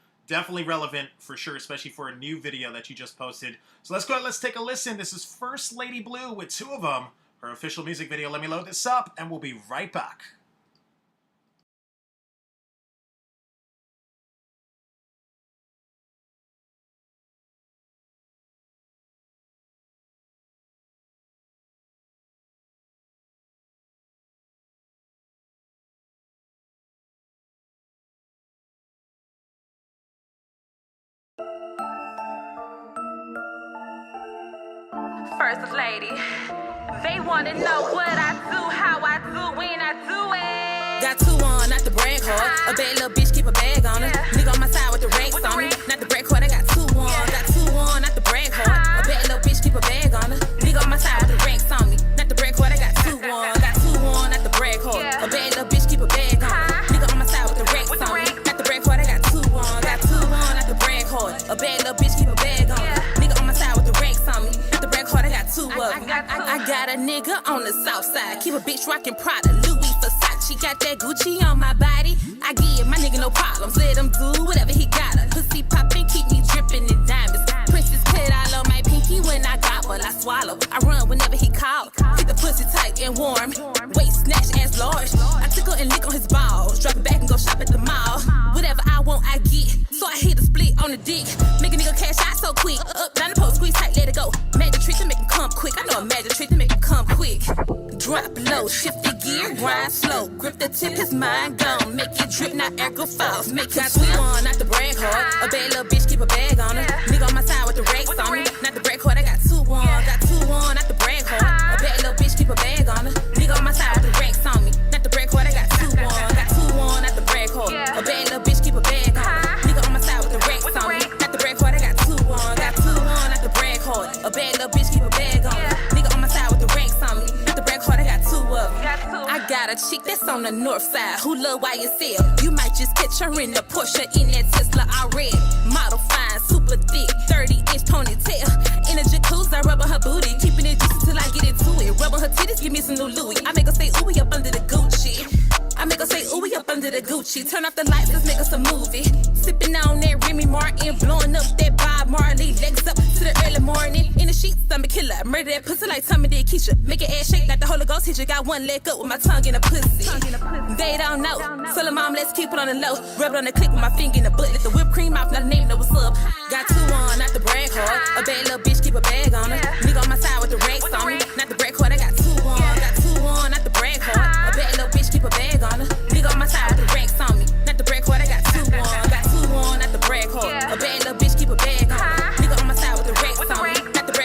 relevant for sure, especially for a new video that you just posted. So let's go ahead, let's take a listen. This is First Lady Blue with Two of Them, her official music video. Let me load this up and we'll be right back. First Lady, they wanna know what I do, how I do, when I do it. Got 2 on, not the brag hard. A bad little bitch, keep a bag on her. Nigga on my side with the racks on me. Not the brag hard, I got 2 on. Got 2 on, not the brag hard. A bad little bitch, keep a bag on her. Nigga on my side with the racks on me. Not the brag hard, I got 2 on. Got 2 on, not the brag hard. A bad little bitch, keep a bag on her. Nigga on my side with the racks on me. Not the brag hard, I got 2 on. Got 2 on, not the brag hard. A bad little bitch, keep a bag on her. Nigga on my side with the racks on me. Not the brag hard, I got 2 of them. I got a nigga on the south side. Keep a bitch rockin' Prada, Louis Versace. Got that Gucci on my body. I give my nigga no problems. Let him do whatever he gotta. Pussy poppin', keep me drippin' in diamonds. Princess cut all on my pinky when I got what I swallow. I run whenever he call. Keep the pussy tight and warm. Waist snatch ass large. I tickle and lick on his balls. Drop it back and go shop at the mall. Whatever I want, I get. So I hit a split on the dick. Make a nigga cash out so quick. Up, down the post, squeeze tight, let it go. Magic trick to make him come quick. I know a magic trick to make him come quick. Drop low, shift the gear, grind slow. Grip the tip, his mind gone. Make it drip, not air go falls. Make it swim on, not the brag hard. A bad little bitch, keep a bag on her. Nigga on my side with the racks on me. Not the brag hard, I got 2 on. Got 2 on, not the brag hard. A bad little bitch, keep a bag on her. Nigga on my side with the racks on me. Not the brag hard, I got 2 on. Got 2 on, not the brag hard. A bad little bitch, keep a bag on her. Nigga on my side with the racks on me. Not the brag hard, I got 2 on. Got 2 on, not the brag hard. A bad little bitch, keep a bag on her. Nigga on my side with the racks on me. Not the brag hard, I got 2 of them. I got a chick that's on the north side who love YSL. You might just catch her in the Porsche in that Tesla I read. Model fine, super thick, 30-inch ponytail. In a jacuzzi, I rub on her booty, keeping it juicy till I get into it. Rub on her titties, give me some new Louis. I make her say ooh up under the Gucci. I make her say ooh up under the Gucci. Turn off the lights, let's make us a movie. Sipping on that Remy Martin, blowing up that Bob Marley. Legs up to the early morning. In the sheets, I'm a killer. Murder that pussy like Tommy did Keisha. Make your ass shake like the Holy Ghost hit you. Got 1 leg up with my tongue in a pussy. They don't know. Tell her mom, let's keep it on the low. Rub it on the click with my finger in the butt. Let the whipped cream off, not the name, know what's up. Got 2 on, not the brag hard. A bad little bitch, keep a bag on her. Nigga on my side with the racks on me. Not the brag hard, I got 2 on. Got 2 on, not the brag hard. A bad little bitch, keep a bag on her. Nigga on my side with the racks on me. Not the brag hard, I got 2 on. Got 2 on, not the brag hard. A bad little bitch, keep a bag on her. Nigga on my side with the racks on me. Not the brag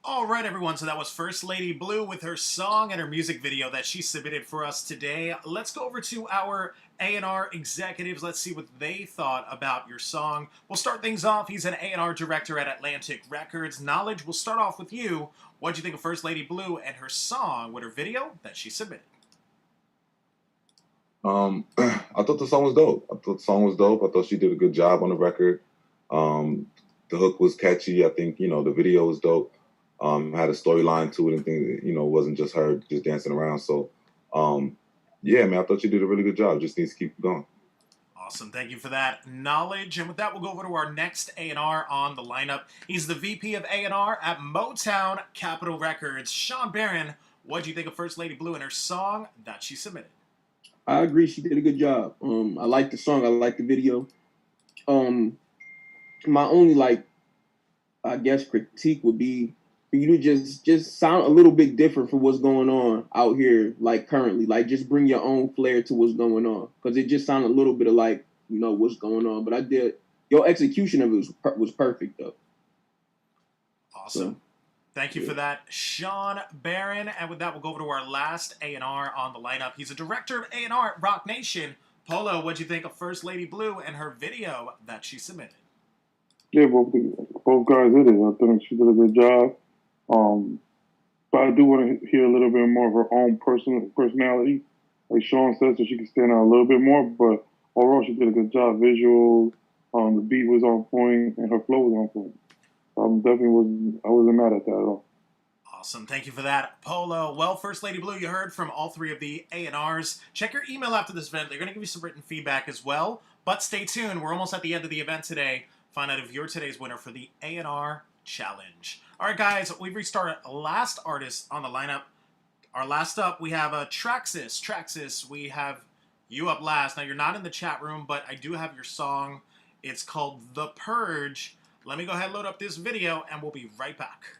All right, everyone. So that was First Lady Blue with her song and her music video that she submitted for us today. Let's go over to our A&R executives. Let's see what they thought about your song. We'll start things off. He's an A&R director at Atlantic Records. Knowledge, we'll start off with you. What do you think of First Lady Blue and her song with her video that she submitted? I thought the song was dope. I thought she did a good job on the record. The hook was catchy. I think, the video was dope. Had a storyline to it and things, it wasn't just her just dancing around. So, yeah, man, I thought she did a really good job. Just needs to keep going. Awesome. Thank you for that knowledge. And with that, we'll go over to our next A&R on the lineup. He's the VP of A&R at Motown Capitol Records. SHAWN Barron, what do you think of First Lady Blue and her song that she submitted? I agree. She did a good job. I like the song. I like the video. My only, I guess, critique would be for you to just sound a little bit different for what's going on out here, currently. Just bring your own flair to what's going on. Because it just sounded a little bit of what's going on. But your execution of it was perfect, though. Awesome. So, thank you for that, SHAWN Barron. And with that, we'll go over to our last A&R on the lineup. He's a director of A&R at Rock Nation. Polo, what'd you think of First Lady Blue and her video that she submitted? Yeah, both guys did it. I think she did a good job. But I do want to hear a little bit more of her own personality, like Sean said, so she can stand out a little bit more. But overall, she did a good job. Visual, the beat was on point, and her flow was on point. I wasn't mad at that at all. Awesome. Thank you for that, Polo. Well, First Lady Blue, you heard from all three of the A&Rs. Check your email after this event. They're going to give you some written feedback as well. But stay tuned. We're almost at the end of the event today. Find out if you're today's winner for the A&R Challenge. All right, guys, we've reached our last artist on the lineup. Our last up, we have Traxxas. Traxxas, we have you up last. Now, you're not in the chat room, but I do have your song. It's called The Purge. Let me go ahead and load up this video, and we'll be right back.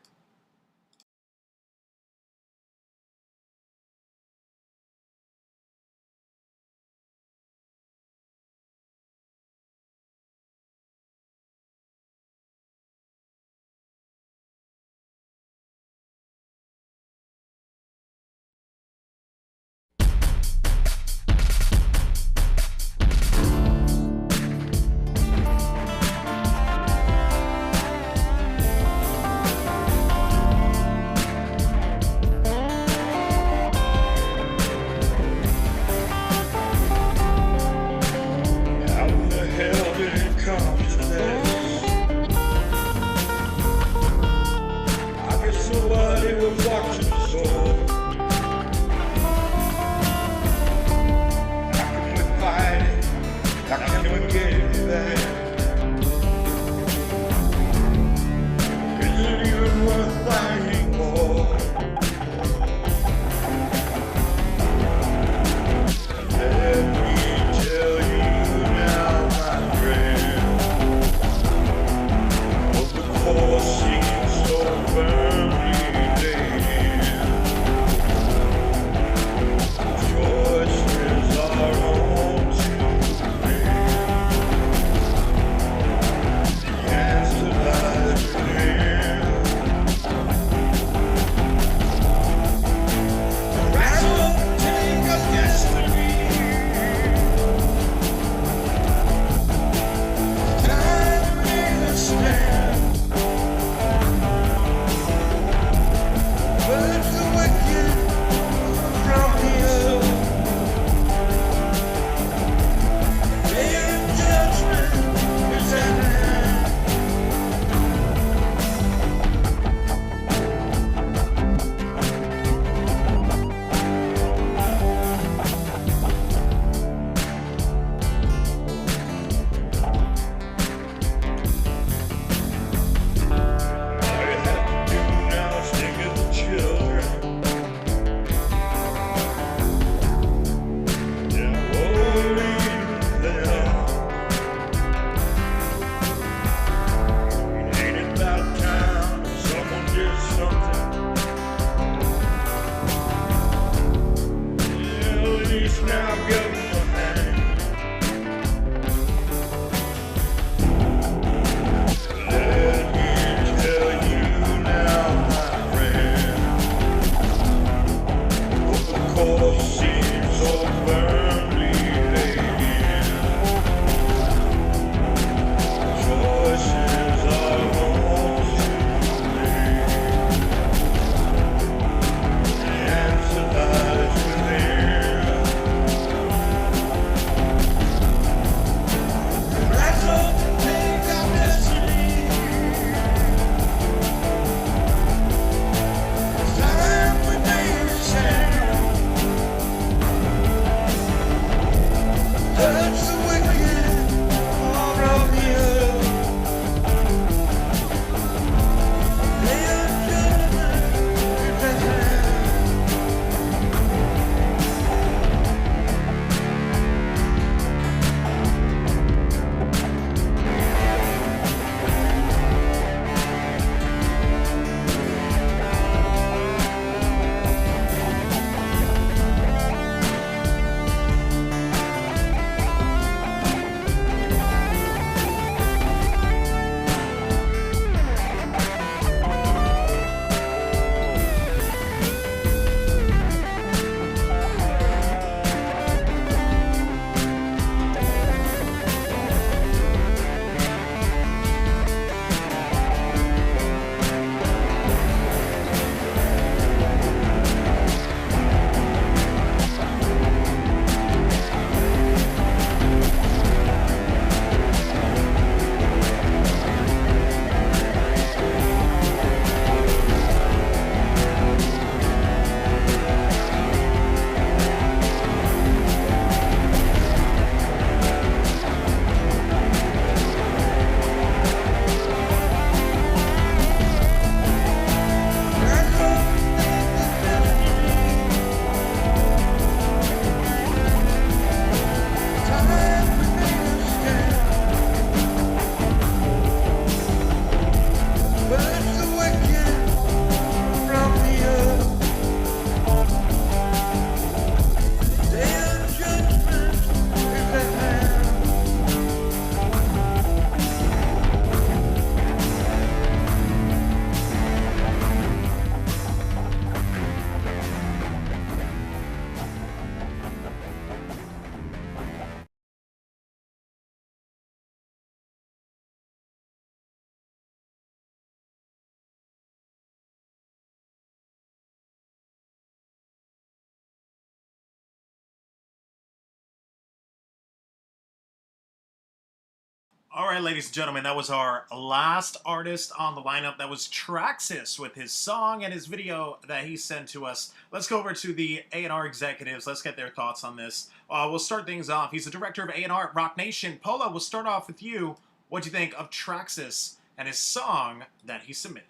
All right, ladies and gentlemen, that was our last artist on the lineup. That was Traxxas with his song and his video that he sent to us. Let's go over to the A&R executives. Let's get their thoughts on this. We'll start things off. He's the director of A&R at Rock Nation. Polo, we'll start off with you. What do you think of Traxxas and his song that he submitted?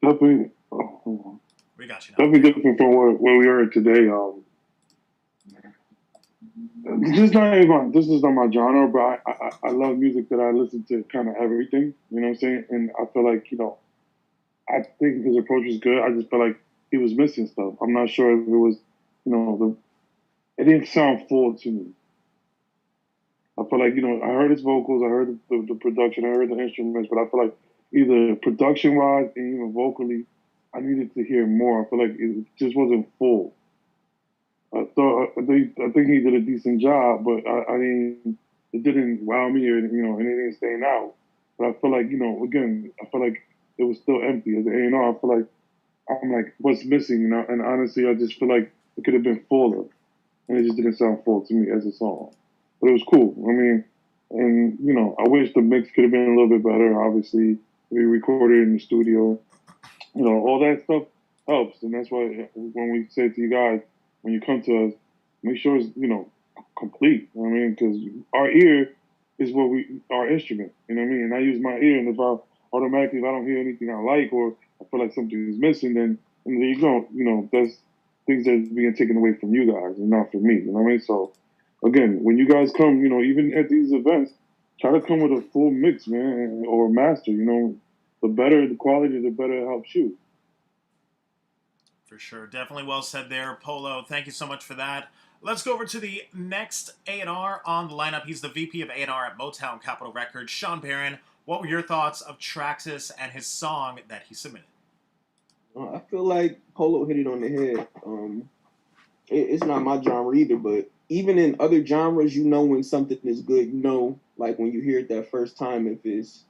Definitely, We got you now. definitely different from where we are today. Just not even, this is not my genre, but I love music that I listen to kind of everything, you know what I'm saying? And I feel like, I think his approach is good. I just feel like he was missing stuff. I'm not sure if it was, it didn't sound full to me. I feel like, I heard his vocals, I heard the production, I heard the instruments, but I feel like either production-wise and even vocally, I needed to hear more. I feel like it just wasn't full. I think he did a decent job, but it didn't wow me or, and it didn't stand out. But I feel like, again, I feel like it was still empty. As an A&R, I feel like, I'm like, what's missing, And honestly, I just feel like it could have been fuller. And it just didn't sound full to me as a song. But it was cool. I mean, and, I wish the mix could have been a little bit better. Obviously, we recorded in the studio. All that stuff helps. And that's why when we say to you guys, when you come to us, make sure it's, complete. I mean, because our ear is our instrument. You know what I mean? And I use my ear, and if I don't hear anything I like, or I feel like something is missing, then there you go. That's things that are being taken away from you guys and not from me. You know what I mean? So, again, when you guys come, even at these events, try to come with a full mix, man, or a master. The better the quality, the better it helps you. For sure. Definitely well said there, Polo. Thank you so much for that. Let's go over to the next A&R on the lineup. He's the VP of A&R at Motown Capitol Records, Sean Barron. What were your thoughts of Traxxas and his song that he submitted? I feel like Polo hit it on the head. It's not my genre either, but even in other genres, when something is good, like when you hear it that first time, if it's,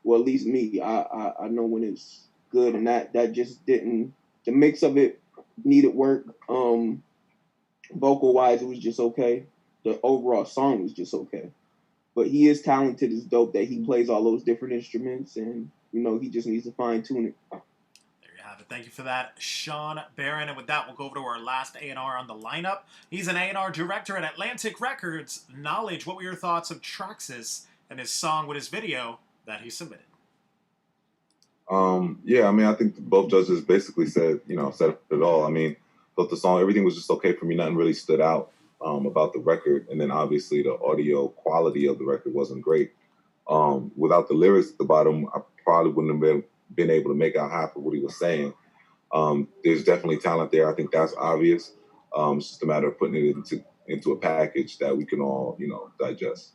well, at least me, I know when it's good, and that just didn't, the mix of it needed work. Vocal wise, it was just okay. The overall song was just okay. But he is talented, it's dope that he plays all those different instruments, and he just needs to fine tune it. There you have it. Thank you for that, Sean Barron. And with that, we'll go over to our last A&R on the lineup. He's an A&R director at Atlantic Records. Knowledge, what were your thoughts of Traxxas and his song with his video that he submitted? Yeah, I mean, I think both judges basically said it all. I mean, thought the song, everything was just okay for me. Nothing really stood out about the record. And then obviously the audio quality of the record wasn't great. Without the lyrics at the bottom, I probably wouldn't have been able to make out half of what he was saying. There's definitely talent there. I think that's obvious. It's just a matter of putting it into a package that we can all, digest.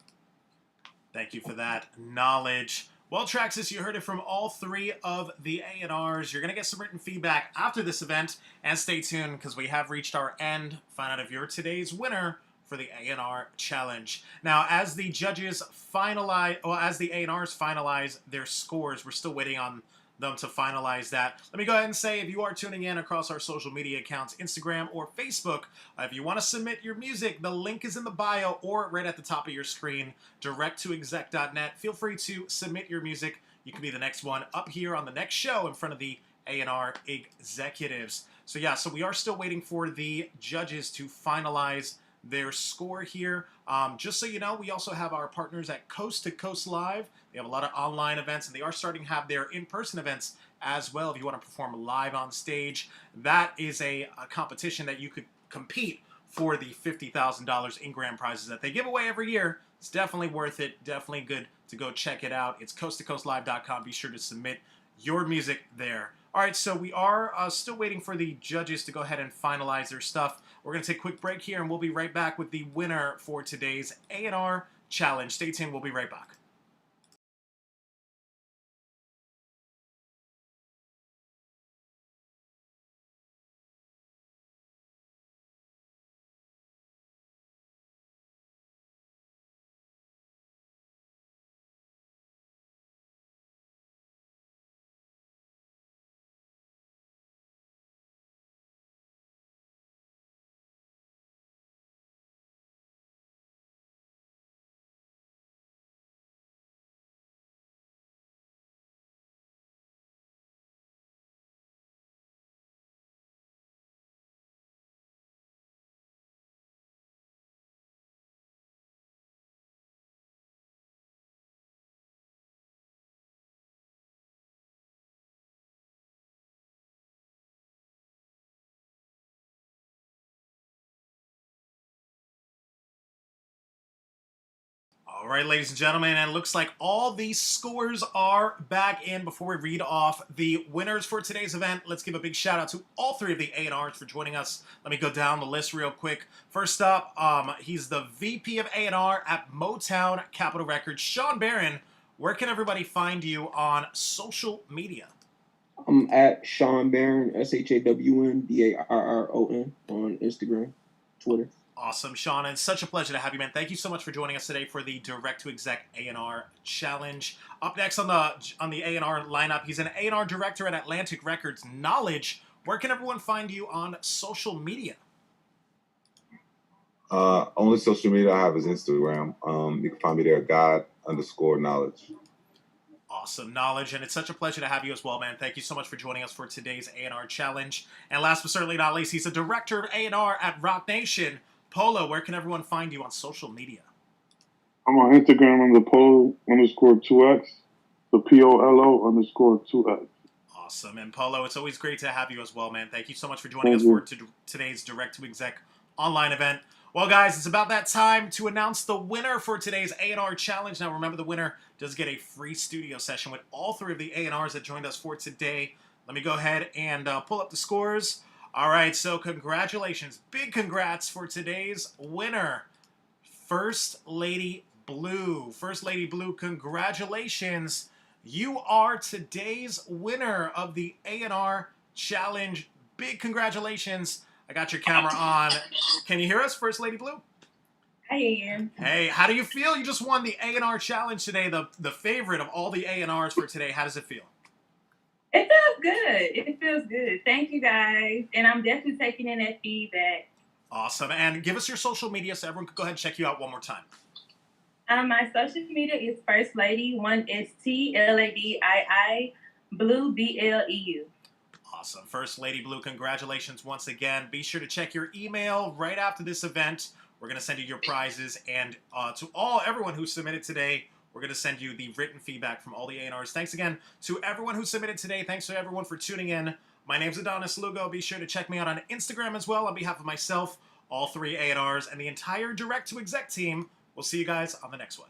Thank you for that knowledge. Well, Traxxas, you heard it from all three of the A&Rs. You're going to get some written feedback after this event, and stay tuned because we have reached our end. Find out if you're today's winner for the A&R Challenge. Now, as the judges finalize, as the A&Rs finalize their scores, we're still waiting on them to finalize that. Let me go ahead and say, if you are tuning in across our social media accounts, Instagram or Facebook, if you want to submit your music, the link is in the bio or right at the top of your screen, direct2exec.net. Feel free to submit your music. You can be the next one up here on the next show in front of the A&R executives. So yeah, so we are still waiting for the judges to finalize their score here. Just so you know, we also have our partners at Coast to Coast Live. They have a lot of online events, and they are starting to have their in-person events as well. If you want to perform live on stage, that is a competition that you could compete for the $50,000 in grand prizes that they give away every year. It's definitely worth it. Definitely good to go check it out. It's coasttocoastlive.com. Be sure to submit your music there. All right, so we are still waiting for the judges to go ahead and finalize their stuff. We're going to take a quick break here, and we'll be right back with the winner for today's A&R Challenge. Stay tuned. We'll be right back. All right, ladies and gentlemen, and it looks like all these scores are back in. Before we read off the winners for today's event, let's give a big shout out to all three of the A&Rs for joining us. Let me go down the list real quick. First up, he's the VP of A&R at Motown Capitol Records, Shawn Barron. Where can everybody find you on social media? I'm at Shawn Barron, SHAWN on Instagram, Twitter. Awesome, Shawn, and such a pleasure to have you, man. Thank you so much for joining us today for the Direct to Exec A&R Challenge. Up next on the A&R lineup, he's an A&R director at Atlantic Records, Knowledge. Where can everyone find you on social media? Only social media I have is Instagram. You can find me there, God_knowledge. Awesome, Knowledge, and it's such a pleasure to have you as well, man. Thank you so much for joining us for today's A&R Challenge. And last but certainly not least, he's a director of A&R at Rock Nation. Polo, where can everyone find you on social media? I'm on Instagram under Polo_2X, the POLO_2X. Awesome. And Polo, it's always great to have you as well, man. Thank you so much for joining us for today's Direct to Exec online event. Well, guys, it's about that time to announce the winner for today's A&R Challenge. Now, remember, the winner does get a free studio session with all three of the A&Rs that joined us for today. Let me go ahead and pull up the scores. All right, so congratulations. Big congrats for today's winner, First Lady Blue. First Lady Blue, congratulations. You are today's winner of the A&R Challenge. Big congratulations. I got your camera on. Can you hear us, First Lady Blue? I am. Hey, how do you feel? You just won the A&R Challenge today, the favorite of all the A&Rs for today. How does it feel? It feels good. It feels good. Thank you, guys. And I'm definitely taking in that feedback. Awesome. And give us your social media so everyone can go ahead and check you out one more time. My social media is First Lady, 1STLADII, Blue, BLEU. Awesome. First Lady Blue, congratulations once again. Be sure to check your email right after this event. We're going to send you your prizes. And to everyone who submitted today, we're going to send you the written feedback from all the A&Rs. Thanks again to everyone who submitted today. Thanks to everyone for tuning in. My name's Adonis Lugo. Be sure to check me out on Instagram as well on behalf of myself, all three A&Rs, and the entire Direct to Exec team. We'll see you guys on the next one.